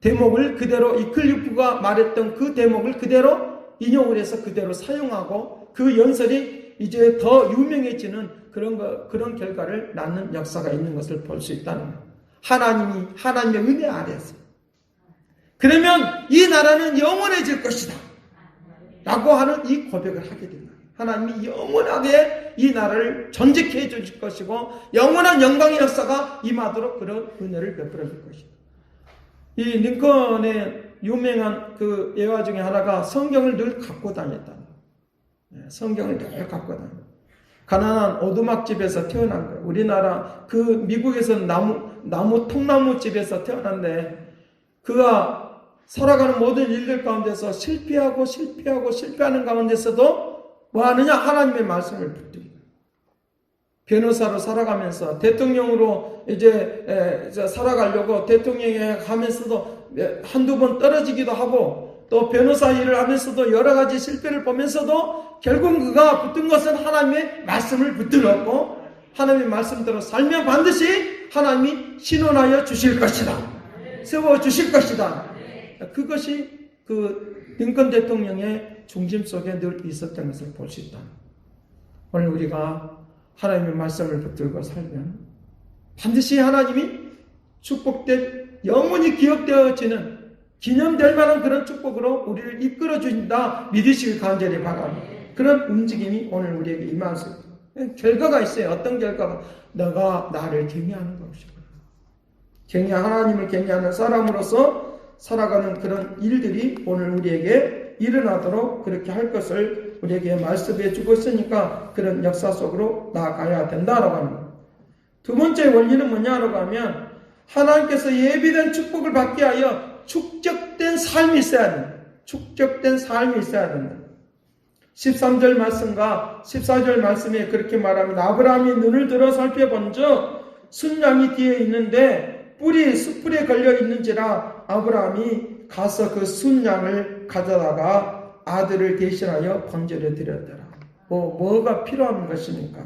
Speaker 3: 대목을 그대로 이 클리프가 말했던 그 대목을 그대로 인용을 해서 그대로 사용하고 그 연설이 이제 더 유명해지는 그런 결과를 낳는 역사가 있는 것을 볼 수 있다는 거예요. 하나님의 은혜 아래에서. 그러면 이 나라는 영원해질 것이다. 라고 하는 이 고백을 하게 됩니다. 하나님이 영원하게 이 나라를 존재케 해주실 것이고 영원한 영광의 역사가 임하도록 그런 은혜를 베풀어 줄 것이다. 이 링컨의 유명한 그 예화 중에 하나가 성경을 늘 갖고 다녔다. 성경을 늘 갖고 다녔다. 가난한 오두막집에서 태어난 거예요. 우리나라 그 미국에서는 나무 통나무 집에서 태어났는데 그가 살아가는 모든 일들 가운데서 실패하는 가운데서도 뭐 하느냐? 하나님의 말씀을 붙들고 변호사로 살아가면서 대통령으로 이제 살아가려고 대통령에 가면서도 한두 번 떨어지기도 하고 또 변호사 일을 하면서도 여러 가지 실패를 보면서도 결국 그가 붙든 것은 하나님의 말씀을 붙들었고 하나님의 말씀대로 살면 반드시 하나님이 신원하여 주실 것이다. 세워 주실 것이다. 그것이 그 링컨 대통령의 중심 속에 늘 있었던 것을 볼 수 있다. 오늘 우리가 하나님의 말씀을 붙들고 살면 반드시 하나님이 축복된 영원히 기억되어지는 기념될 만한 그런 축복으로 우리를 이끌어 주신다 믿으시길 간절히 바랍니다. 그런 움직임이 오늘 우리에게 임할 수 있습니다. 결과가 있어요. 어떤 결과가? 너가 나를 경외하는 것이구나. 하나님을 경외하는 사람으로서 살아가는 그런 일들이 오늘 우리에게 일어나도록 그렇게 할 것을 우리에게 말씀해 주고 있으니까 그런 역사 속으로 나아가야 된다라고 하는 거예요. 두 번째 원리는 뭐냐라고 하면 하나님께서 예비된 축복을 받게 하여 축적된 삶이 있어야 된다. 축적된 삶이 있어야 된다. 13절 말씀과 14절 말씀에 그렇게 말합니다. 아브라함이 눈을 들어 살펴본즉 순양이 뒤에 있는데 뿔이 숯불에 걸려 있는지라 아브라함이 가서 그 순양을 가져다가 아들을 대신하여 번제를 드렸더라. 뭐가 필요한 것입니까?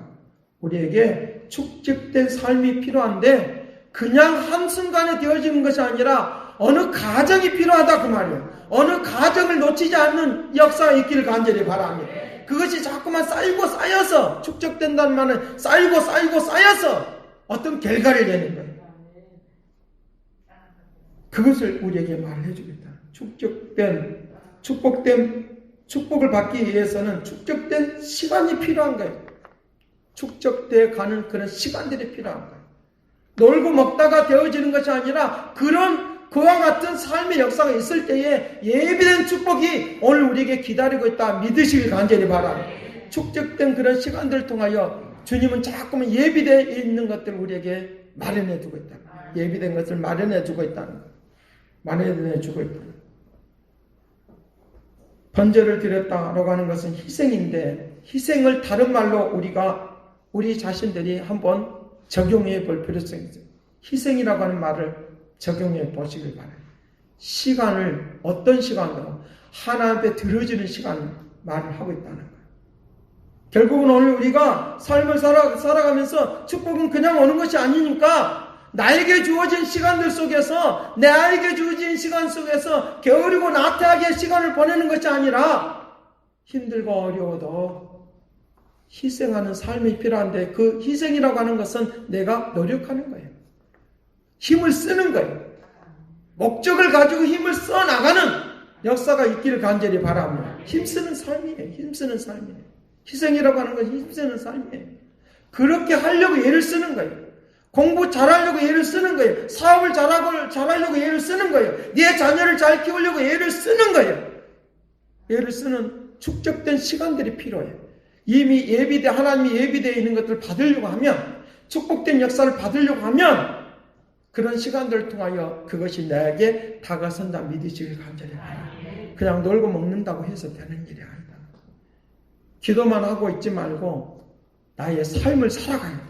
Speaker 3: 우리에게 축적된 삶이 필요한데 그냥 한순간에 되어지는 것이 아니라 어느 가정이 필요하다 그 말이에요. 어느 가정을 놓치지 않는 역사가 있기를 간절히 바랍니다. 그것이 자꾸만 쌓이고 쌓여서 축적된다는 말은 쌓이고 쌓여서 어떤 결과를 내는 거예요. 그것을 우리에게 말해 주겠다. 축복을 받기 위해서는 축적된 시간이 필요한 거예요. 축적돼 가는 그런 시간들이 필요한 거예요. 놀고 먹다가 되어지는 것이 아니라 그와 같은 삶의 역사가 있을 때에 예비된 축복이 오늘 우리에게 기다리고 있다 믿으시길 간절히 바랍니다. 축적된 그런 시간들을 통하여 주님은 자꾸만 예비되어 있는 것들을 우리에게 마련해 주고 있다. 예비된 것을 마련해 주고 있다는 것. 마련해 주고 있다. 번제를 드렸다라고 하는 것은 희생인데 희생을 다른 말로 우리 자신들이 한번 적용해 볼 필요성이 있어요. 희생이라고 하는 말을 적용해 보시길 바랍니다. 시간을 어떤 시간으로 하나님 앞에 들어지는 시간 말을 하고 있다는 거예요. 결국은 오늘 우리가 삶을 살아가면서 축복은 그냥 오는 것이 아니니까 나에게 주어진 시간들 속에서 나에게 주어진 시간 속에서 게으르고 나태하게 시간을 보내는 것이 아니라 힘들고 어려워도 희생하는 삶이 필요한데 그 희생이라고 하는 것은 내가 노력하는 거예요. 힘을 쓰는 거예요. 목적을 가지고 힘을 써나가는 역사가 있기를 간절히 바랍니다. 힘쓰는 삶이에요. 힘쓰는 삶이에요. 희생이라고 하는 것은 힘쓰는 삶이에요. 그렇게 하려고 애를 쓰는 거예요. 공부 잘하려고 애를 쓰는 거예요. 사업을 잘하려고 애를 쓰는 거예요. 네 자녀를 잘 키우려고 애를 쓰는 거예요. 애를 쓰는 축적된 시간들이 필요해요. 이미 하나님이 예비되어 있는 것들을 받으려고 하면 축복된 역사를 받으려고 하면 그런 시간들을 통하여 그것이 나에게 다가선다 믿으시길 간절히 바랍니다. 그냥 놀고 먹는다고 해서 되는 일이 아니다. 기도만 하고 있지 말고 나의 삶을 살아가요.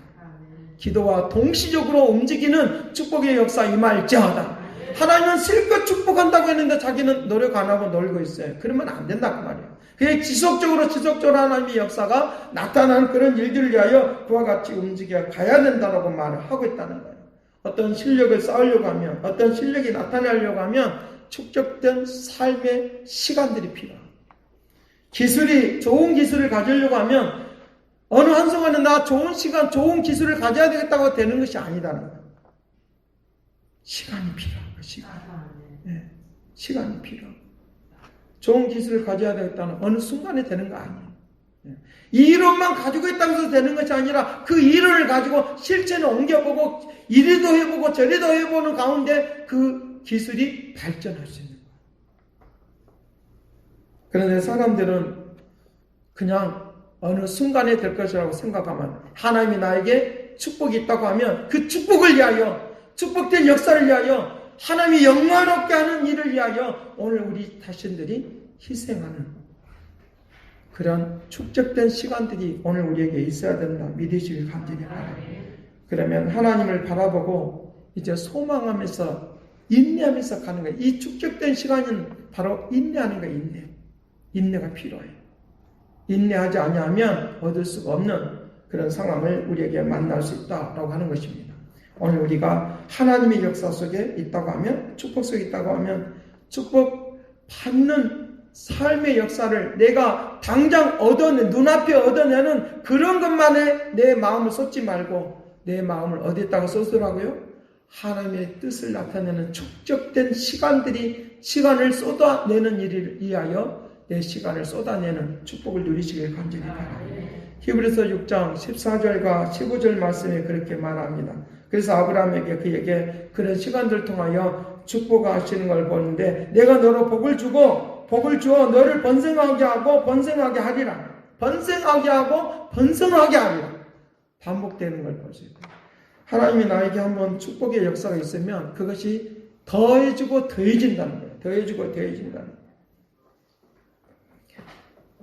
Speaker 3: 기도와 동시적으로 움직이는 축복의 역사 임할지어다. 하나님은 실컷 축복한다고 했는데 자기는 노력 안 하고 놀고 있어요. 그러면 안 된다 그 말이에요. 그게 지속적으로 하나님의 역사가 나타나는 그런 일들을 위하여 그와 같이 움직여 가야 된다라고 말을 하고 있다는 거예요. 어떤 실력을 쌓으려고 하면, 어떤 실력이 나타나려고 하면 축적된 삶의 시간들이 필요합니다. 좋은 기술을 가지려고 하면 어느 한순간에 나 좋은 시간, 좋은 기술을 가져야 되겠다고 되는 것이 아니다는 거예요. 시간이 필요한 거예요. 시간이 필요하고. 좋은 기술을 가져야 되겠다는 어느 순간에 되는 거 아니에요. 이 이론만 가지고 있다고 해서 되는 것이 아니라 그 이론을 가지고 실천에 옮겨보고 이리도 해보고 저리도 해보는 가운데 그 기술이 발전할 수 있는 거예요. 그런데 사람들은 그냥 어느 순간에 될 것이라고 생각하면 하나님이 나에게 축복이 있다고 하면 그 축복을 위하여 축복된 역사를 위하여 하나님이 영광롭게 하는 일을 위하여 오늘 우리 자신들이 희생하는 그런 축적된 시간들이 오늘 우리에게 있어야 된다. 믿으시길 간절히 바랍니다. 그러면 하나님을 바라보고 이제 소망하면서 인내하면서 가는 거예요. 이 축적된 시간은 바로 인내하는 거예요. 인내가 필요해요. 인내하지 아니하면 얻을 수가 없는 그런 상황을 우리에게 만날 수 있다라고 하는 것입니다. 오늘 우리가 하나님의 역사 속에 있다고 하면, 축복 속에 있다고 하면 축복 받는 삶의 역사를 내가 당장 눈앞에 얻어내는 그런 것만에 내 마음을 쏟지 말고 내 마음을 어디다가 쏟으라고요? 하나님의 뜻을 나타내는 축적된 시간을 쏟아내는 일을 위하여 내 시간을 쏟아내는 축복을 누리시길 간절히 바랍니다. 히브리서 6장 14절과 15절 말씀에 그렇게 말합니다. 그래서 아브라함에게 그에게 그런 시간들 통하여 축복하시는 걸 보는데 내가 너로 복을 주어 너를 번성하게 하고 번성하게 하리라. 번성하게 하고 번성하게 하리라. 반복되는 걸 볼 수 있다. 하나님이 나에게 한번 축복의 역사가 있으면 그것이 더해지고 더해진다는 거예요. 더해지고 더해진다는 거예요.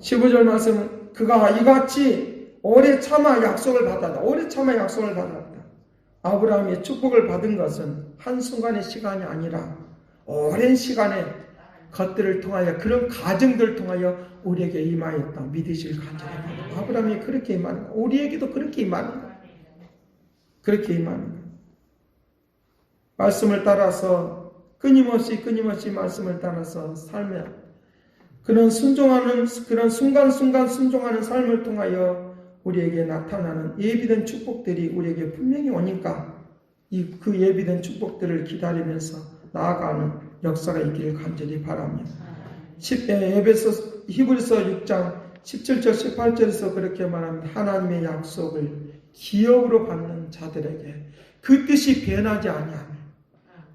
Speaker 3: 15절 말씀은 그가 이같이 오래 참아 약속을 받았다. 아브라함이 축복을 받은 것은 한순간의 시간이 아니라 오랜 시간의 것들을 통하여 그런 과정들을 통하여 우리에게 임하였다. 믿으실 간절히 바랍니다. 아브라함이 그렇게 임하는 거예요. 우리에게도 그렇게 임하는 거예요. 그렇게 임하는 거예요. 말씀을 따라서 끊임없이 말씀을 따라서 살면 그런 순간순간 순종하는 삶을 통하여 우리에게 나타나는 예비된 축복들이 우리에게 분명히 오니까 그 예비된 축복들을 기다리면서 나아가는 역사가 있기를 간절히 바랍니다. 히브리서 6장 17절 18절에서 그렇게 말합니다. 하나님의 약속을 기업으로 받는 자들에게 그 뜻이 변하지 아니하며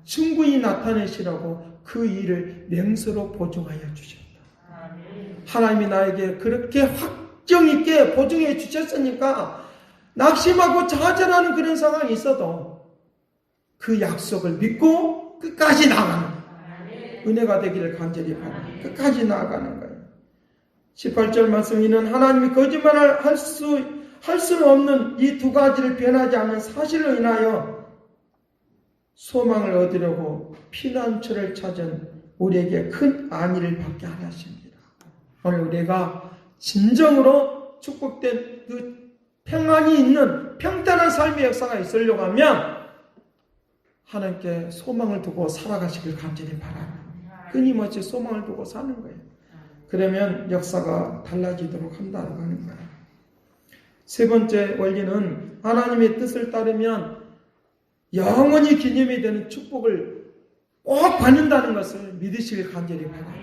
Speaker 3: 충분히 나타내시라고 그 일을 맹세로 보증하여 주셨다. 하나님이 나에게 그렇게 확정 있게 보증해 주셨으니까 낙심하고 좌절하는 그런 상황이 있어도 그 약속을 믿고 끝까지 나가는 은혜가 되기를 간절히 바랍니다. 끝까지 나아가는 거예요. 18절 말씀 이는 하나님이 거짓말을 할 수는 없는 이 두 가지를 변하지 않는 사실로 인하여 소망을 얻으려고 피난처를 찾은 우리에게 큰 안위를 받게 하려 하십니다. 오늘 우리가 진정으로 축복된 그 평안이 있는 평탄한 삶의 역사가 있으려고 하면 하나님께 소망을 두고 살아가시길 간절히 바랍니다. 끊임없이 소망을 두고 사는 거예요. 그러면 역사가 달라지도록 한다고 하는 거예요. 세 번째 원리는 하나님의 뜻을 따르면 영원히 기념이 되는 축복을 꼭 받는다는 것을 믿으시길 간절히 바랍니다.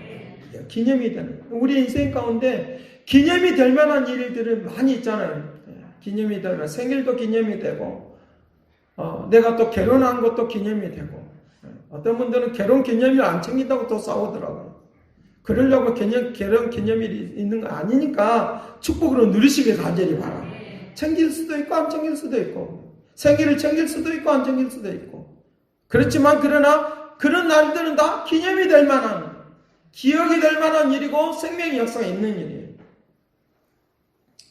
Speaker 3: 기념이 되는 우리 인생 가운데 기념이 될 만한 일들은 많이 있잖아요. 기념이 되면 생일도 기념이 되고 내가 또 결혼한 것도 기념이 되고 어떤 분들은 결혼 기념일 안 챙긴다고 또 싸우더라고요. 그러려고 결혼 기념일이 있는 거 아니니까 축복으로 누리시길 간절히 바랍니다. 챙길 수도 있고 안 챙길 수도 있고 생일을 챙길 수도 있고 안 챙길 수도 있고 그렇지만 그러나 그런 날들은 다 기념이 될 만한 기억이 될 만한 일이고 생명의 역사가 있는 일이에요.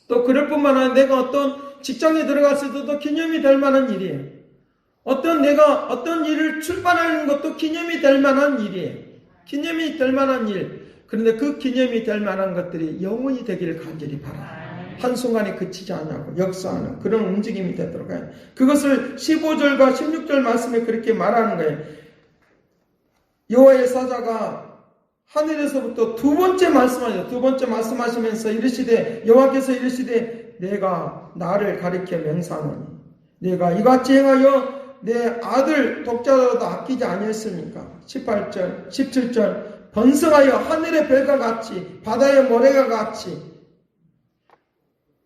Speaker 3: 또 그럴 뿐만 아니라 내가 어떤 직장에 들어갔을 때도 기념이 될 만한 일이에요. 내가 어떤 일을 출판하는 것도 기념이 될 만한 일이에요. 기념이 될 만한 일. 그런데 그 기념이 될 만한 것들이 영원히 되기를 간절히 바라. 한순간에 그치지 않냐고 역사하는 그런 움직임이 되도록 해요. 그것을 15절과 16절 말씀에 그렇게 말하는 거예요. 여호와의 사자가 하늘에서부터 두 번째 말씀하죠. 두 번째 말씀하시면서 이르시되 여호와께서 이르시되 내가 나를 가리켜 맹세하노니 내가 이같이 행하여 내 아들 독자라도 아끼지 아니했습니까? 18절 17절 번성하여 하늘의 별과 같이 바다의 모래가 같이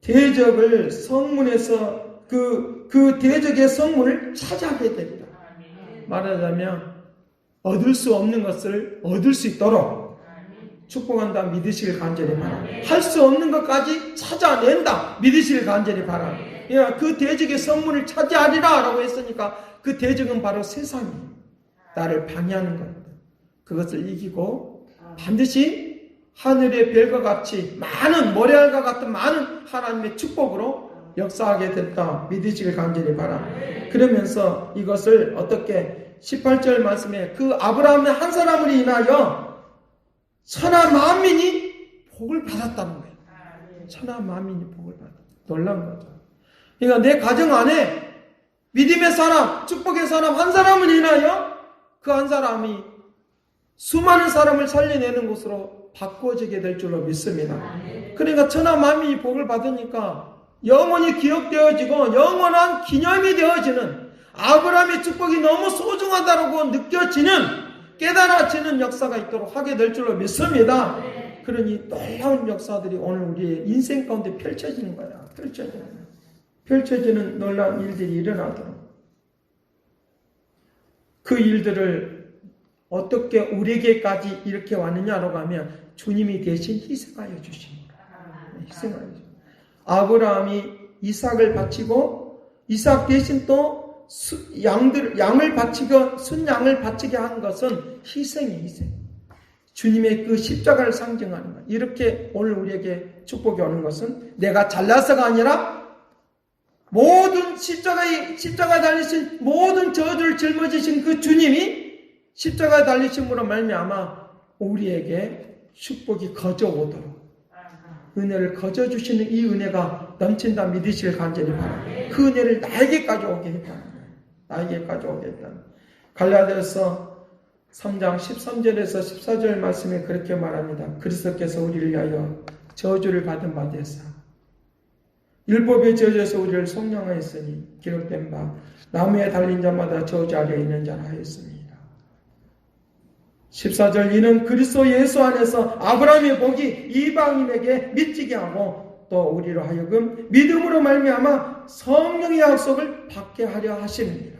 Speaker 3: 대적을 성문에서 그 대적의 성문을 차지하게 됩니다. 말하자면 얻을 수 없는 것을 얻을 수 있도록 축복한다 믿으시길 간절히 바랍니다. 할 수 없는 것까지 찾아낸다 믿으시길 간절히 바랍니다. 그 대적의 성문을 차지하리라 라고 했으니까 그 대적은 바로 세상이에요. 나를 방해하는 겁니다. 그것을 이기고 반드시 하늘의 별과 같이 많은 모래알과 같은 많은 하나님의 축복으로 역사하게 됐다 믿으시길 간절히 바랍니다. 그러면서 이것을 어떻게 18절 말씀에 그 아브라함의 한 사람을 인하여 천하 만민이 복을 받았다는 거예요. 천하 만민이 복을 받았다. 놀란 거죠. 그러니까 내 가정 안에 믿음의 사람, 축복의 사람 한 사람을 인하여 그 한 사람이 수많은 사람을 살려내는 곳으로 바꿔지게 될 줄로 믿습니다. 그러니까 천하 만민이 복을 받으니까 영원히 기억되어지고 영원한 기념이 되어지는 아브라함의 축복이 너무 소중하다고 느껴지는 깨달아지는 역사가 있도록 하게 될 줄로 믿습니다. 그러니 놀라운 역사들이 오늘 우리의 인생 가운데 펼쳐지는 거야. 펼쳐지는 놀라운 일들이 일어나도록 그 일들을 어떻게 우리에게까지 이렇게 왔느냐라고 하면 주님이 대신 희생하여 주십니다. 희생하여 주십니다. 아브라함이 이삭을 바치고 이삭 대신 또 양을 바치고 순양을 바치게 한 것은 희생이에요. 희생. 주님의 그 십자가를 상징하는 거예요. 이렇게 오늘 우리에게 축복이 오는 것은 내가 잘나서가 아니라 모든 십자가에 달리신 모든 저주를 짊어지신 그 주님이 십자가에 달리심으로 말미암아 우리에게 축복이 거저오도록 은혜를 거저주시는 이 은혜가 넘친다 믿으시길 간절히 바랍니다. 그 은혜를 나에게까지 오게 했다는 거예요. 나에게까지 오게 했다는 거예요. 갈라디아서 3장 13절에서 14절 말씀에 그렇게 말합니다. 그리스도께서 우리를 위하여 저주를 받은 바 되사 율법의 저주에서 우리를 속량하였으니 기록된 바 나무에 달린 자마다 저주 아래 있는 자라 하였습니다. 14절 이는 그리스도 예수 안에서 아브라함의 복이 이방인에게 미치게 하고 또 우리로 하여금 믿음으로 말미암아 성령의 약속을 받게 하려 하십니다.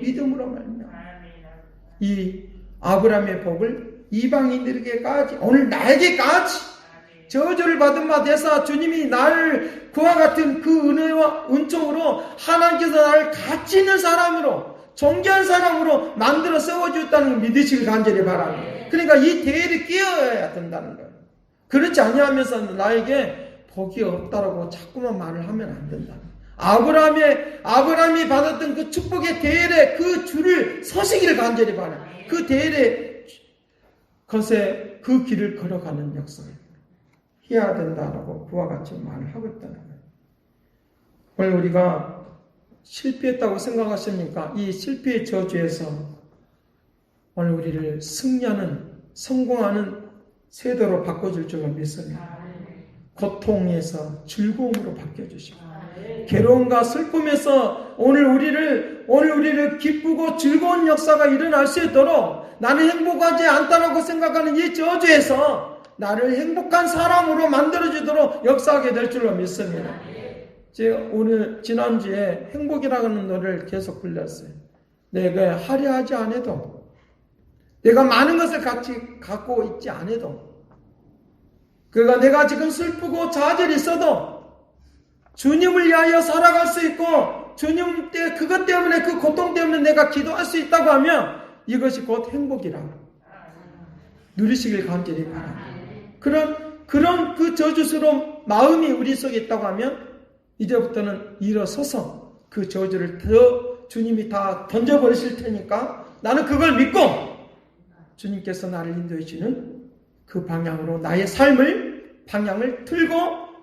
Speaker 3: 믿음으로 말미암아 이 아브라함의 복을 이방인들에게까지 오늘 나에게까지 저주를 받은 바 되사 주님이 나를 그와 같은 그 은혜와 은총으로 하나님께서 나를 가치 있는 사람으로 존귀한 사람으로 만들어 세워주었다는 걸 믿으시길 간절히 바랍니다. 그러니까 이 대열이 끼어야 된다는 거예요. 그렇지 아니하면서 나에게 복이 없다라고 자꾸만 말을 하면 안 된다. 아브라함이 받았던 그 축복의 대열에 그 줄을 서시기를 간절히 바라요. 그 대열의 것에 그 길을 걸어가는 역사를 해야 된다라고 그와 같이 말을 하고 있다는 거예요. 오늘 우리가 실패했다고 생각하십니까? 이 실패의 저주에서 오늘 우리를 승리하는, 성공하는 세대로 바꿔줄 줄로 믿습니다. 고통에서 즐거움으로 바뀌어주시고, 괴로움과 슬픔에서 오늘 우리를 기쁘고 즐거운 역사가 일어날 수 있도록 나는 행복하지 않다라고 생각하는 이 저주에서 나를 행복한 사람으로 만들어주도록 역사하게 될 줄로 믿습니다. 제가 오늘 지난주에 행복이라는 노래를 계속 불렀어요. 내가 화려하지 않아도, 내가 많은 것을 같이 갖고 있지 않아도, 그러니까 내가 지금 슬프고 좌절이 있어도 주님을 위하여 살아갈 수 있고 주님 때 그것 때문에 그 고통 때문에 내가 기도할 수 있다고 하면 이것이 곧 행복이라고 누리시길 간절히 바랍니다. 그런 그 저주스러운 마음이 우리 속에 있다고 하면 이제부터는 일어서서 그 저주를 주님이 다 던져버리실 테니까 나는 그걸 믿고 주님께서 나를 인도해 주시는 그 방향으로 나의 삶을 방향을 틀고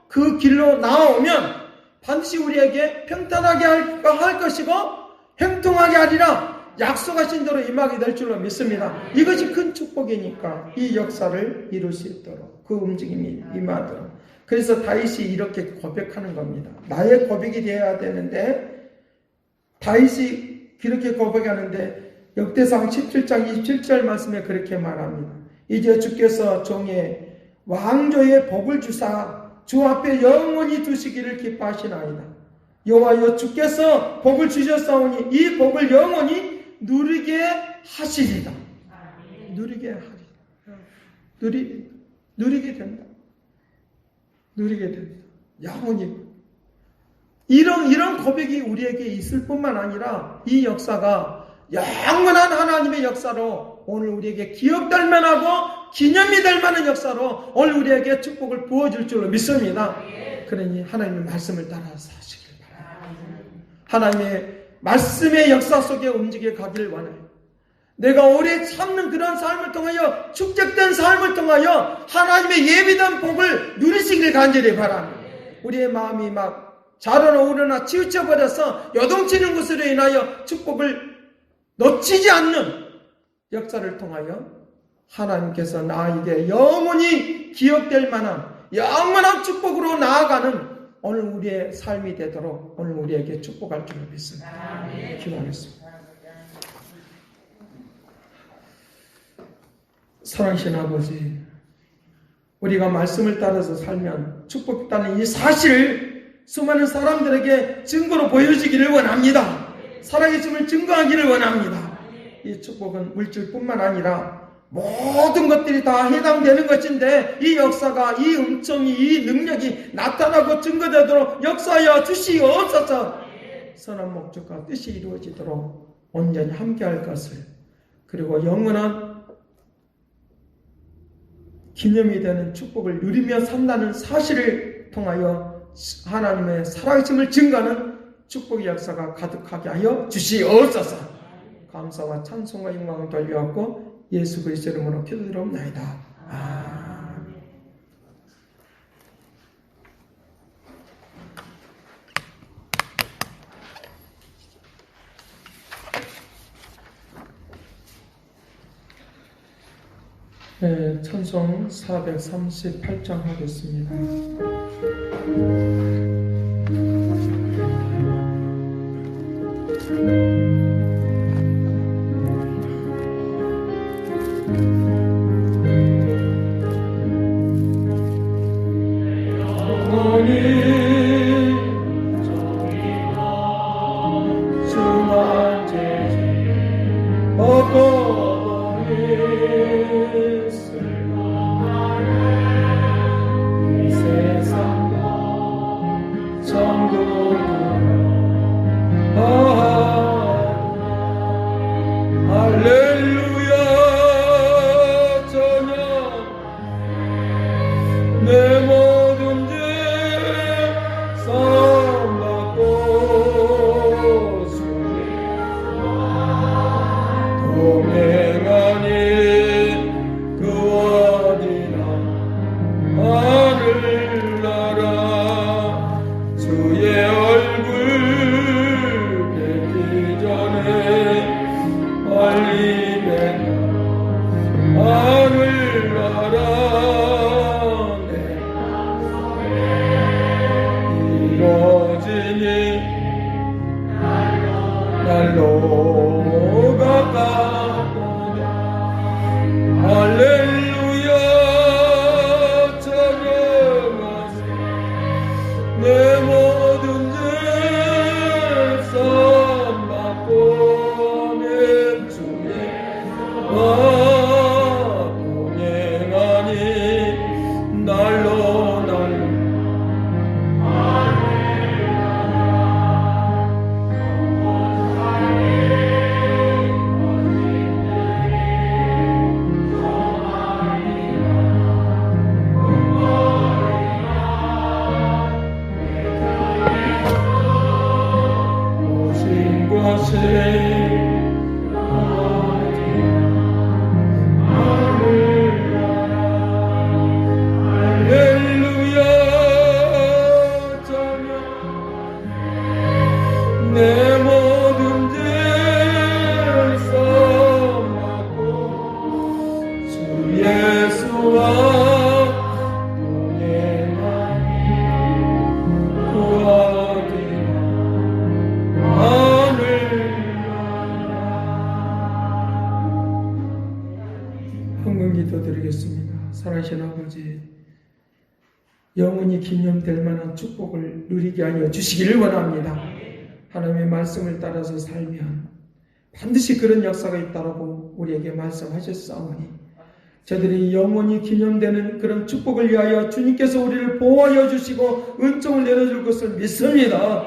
Speaker 3: 그 길로 나아오면 반드시 우리에게 평탄하게 할 것이고 형통하게 하리라 약속하신 대로 임하게 될 줄로 믿습니다. 이것이 큰 축복이니까 이 역사를 이룰 수 있도록 그 움직임이 임하도록. 그래서 다윗이 이렇게 고백하는 겁니다. 나의 고백이 되어야 되는데 다윗이 그렇게 고백하는데 역대상 17장 27절 말씀에 그렇게 말합니다. 이제 주께서 종의 왕조의 복을 주사 주 앞에 영원히 두시기를 기뻐하시나이다. 여호와여 주께서 복을 주셨사오니 이 복을 영원히 누리게 하시리다. 누리게 하리라. 누리게 된다. 누리게 된다. 영원히. 이런 고백이 우리에게 있을 뿐만 아니라 이 역사가 영원한 하나님의 역사로 오늘 우리에게 기억될 만하고 기념이 될 만한 역사로 오늘 우리에게 축복을 부어줄 줄로 믿습니다. 그러니 하나님의 말씀을 따라 사시길 바랍니다. 하나님의 말씀의 역사 속에 움직여 가기를 원해요. 내가 오래 참는 그런 삶을 통하여 축적된 삶을 통하여 하나님의 예비된 복을 누리시길 간절히 바랍니다. 우리의 마음이 막 자라나 오르나 치우쳐버려서 요동치는 것으로 인하여 축복을 놓치지 않는 역사를 통하여 하나님께서 나에게 영원히 기억될 만한 영원한 축복으로 나아가는 오늘 우리의 삶이 되도록 오늘 우리에게 축복할 줄로 믿습니다. 기도하겠습니다. 사랑하신 아버지, 우리가 말씀을 따라서 살면 축복했다는 이 사실을 수많은 사람들에게 증거로 보여주기를 원합니다. 살아계심을 증거하기를 원합니다. 이 축복은 물질뿐만 아니라 모든 것들이 다 해당되는 것인데 이 역사가 이 음성이 이 능력이 나타나고 증거되도록 역사하여 주시옵소서. 선한 목적과 뜻이 이루어지도록 온전히 함께할 것을 그리고 영원한 기념이 되는 축복을 누리며 산다는 사실을 통하여 하나님의 살아계심을 증거하는 축복의 역사가 가득하게 하여 주시옵소서. 감사와 찬송과 영광을 돌려왔고 예수 그리스도의 이름으로 기도드리옵나이다. 아멘. 네, 찬송 438장 하겠습니다. 할렐루야.
Speaker 1: 헌금 기도드리겠습니다. 살아계신 아버지, 영원히 기념될 만한 축복을 누리게 하여 주시기를 원합니다. 하나님의 말씀을 따라서 살면 반드시 그런 역사가 있다라고 우리에게 말씀하셨사오니 저들이 영원히 기념되는 그런 축복을 위하여 주님께서 우리를 보호하여 주시고 은총을 내려줄 것을 믿습니다.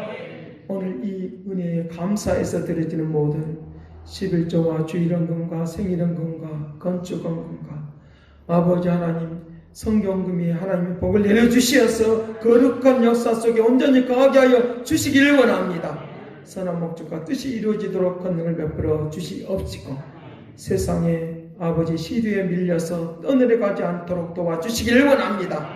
Speaker 1: 오늘 이 은혜에 감사해서 드려지는 모든 11조와 주일헌금과 생일헌금과 건축헌금과 아버지 하나님 성경금이 하나님의 복을 내려주시어서 거룩한 역사 속에 온전히 거하게 하여 주시기를 원합니다. 선한 목적과 뜻이 이루어지도록 권능을 베풀어 주시옵시고 세상에 아버지 시류에 밀려서 떠내려가지 않도록 도와주시기를 원합니다.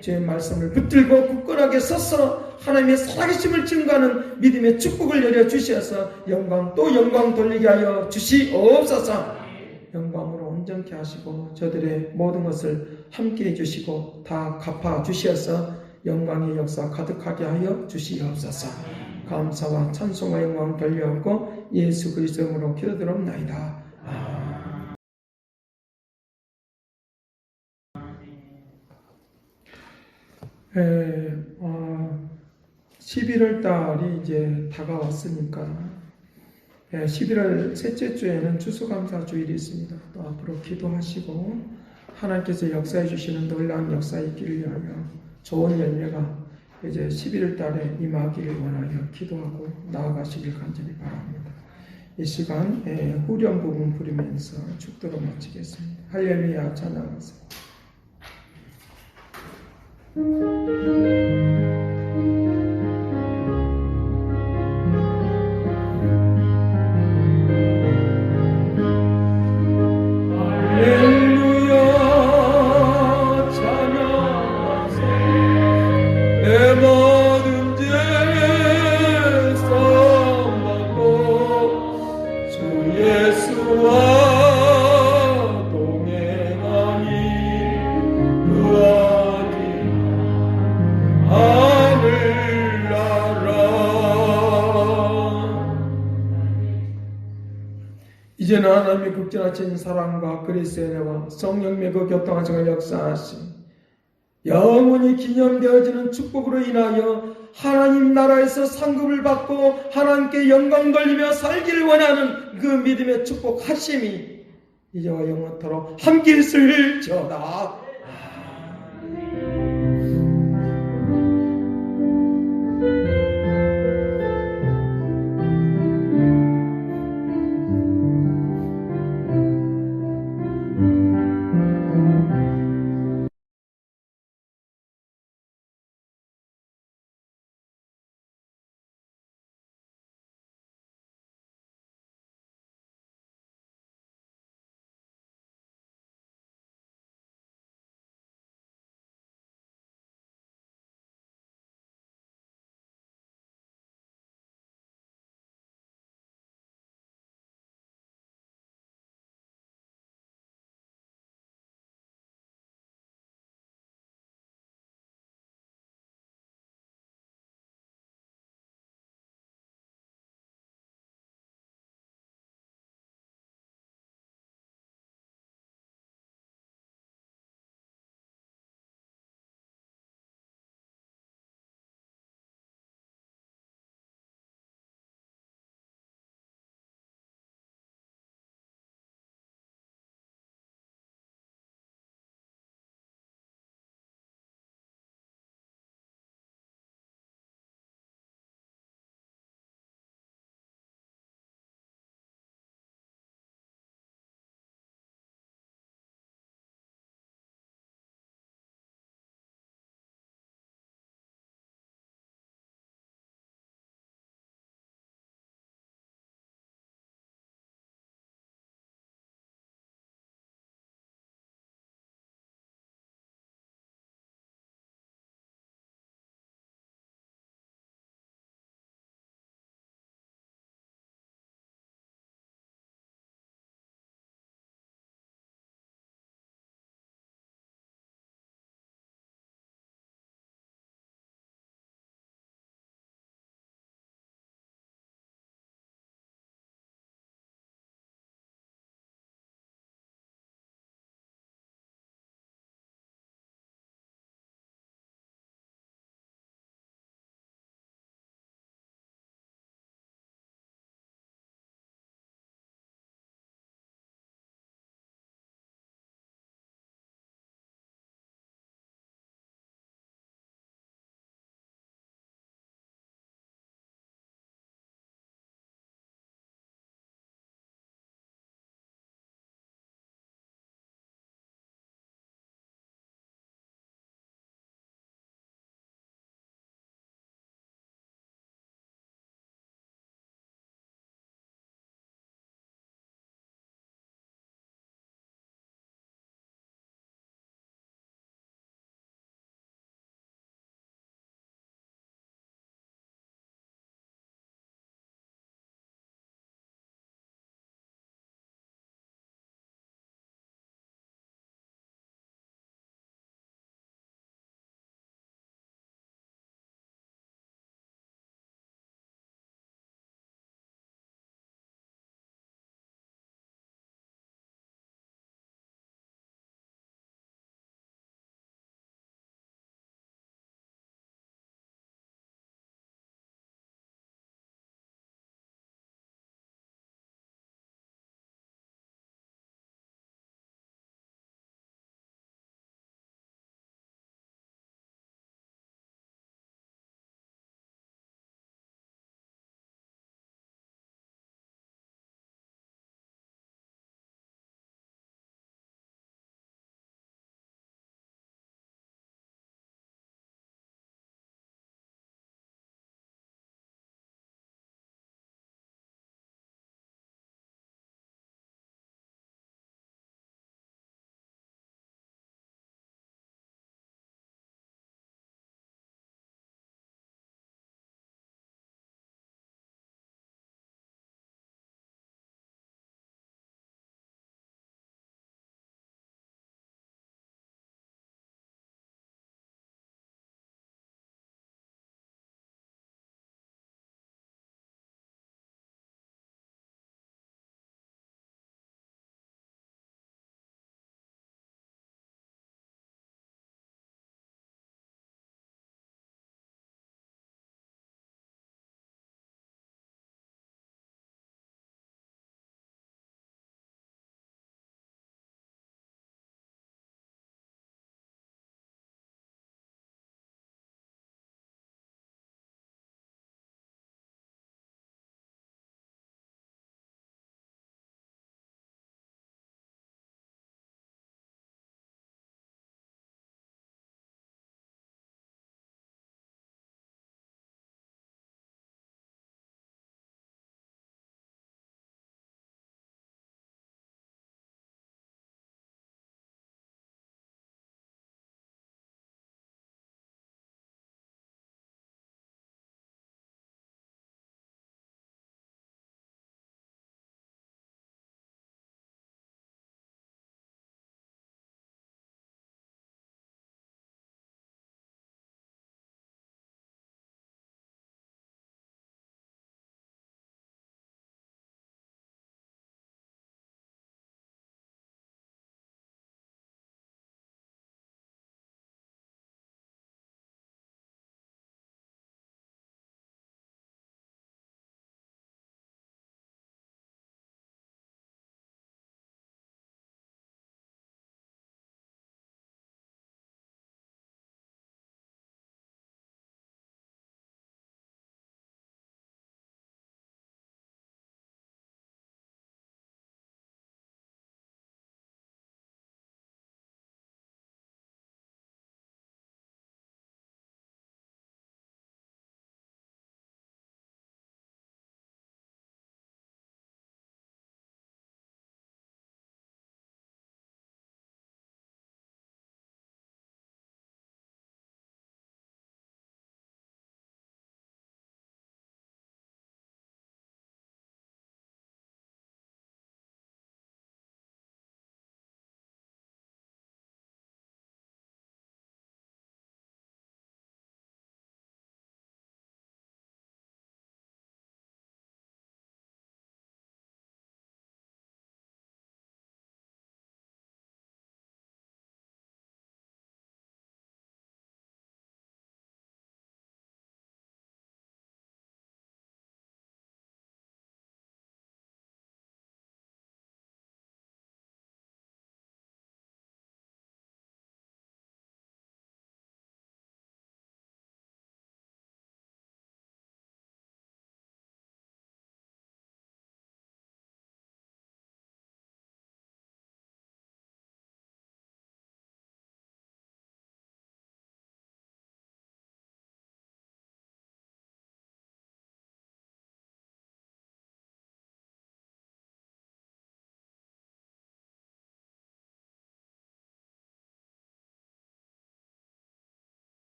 Speaker 1: 주의 말씀을 붙들고 굳건하게 서서 하나님의 살아계심을 증거하는 믿음의 축복을 내려주셔서 영광 또 영광 돌리게 하여 주시옵소서. 영광으로 온전케 하시고 저들의 모든 것을 함께 해주시고 다 갚아주셔서 영광의 역사 가득하게 하여 주시옵소서. 감사와 찬송과 영광 돌려오고 예수 그리스도의 이름으로 기도드리옵나이다. 아멘. 11월 달이 이제 다가왔으니까 11월 셋째 주에는 추수감사 주일이 있습니다. 또 앞으로 기도하시고 하나님께서 역사해 주시는 놀라운 역사 있기를 위하여 좋은 열매가 이제 11월 달에 임하기를 원하여 기도하고 나아가시길 간절히 바랍니다. 이 시간 후렴 부분 부르면서 축도로 마치겠습니다. 할렐루야 찬양하세요. 이제는 하나님의 극진하신 사랑과 그리스도의 은혜와 성령의 그 교통하심을 역사하신 영원히 기념되어지는 축복으로 인하여 하나님 나라에서 상급을 받고 하나님께 영광 돌리며 살기를 원하는 그 믿음의 축복하심이 이제와 영원토록 함께 있을지어다.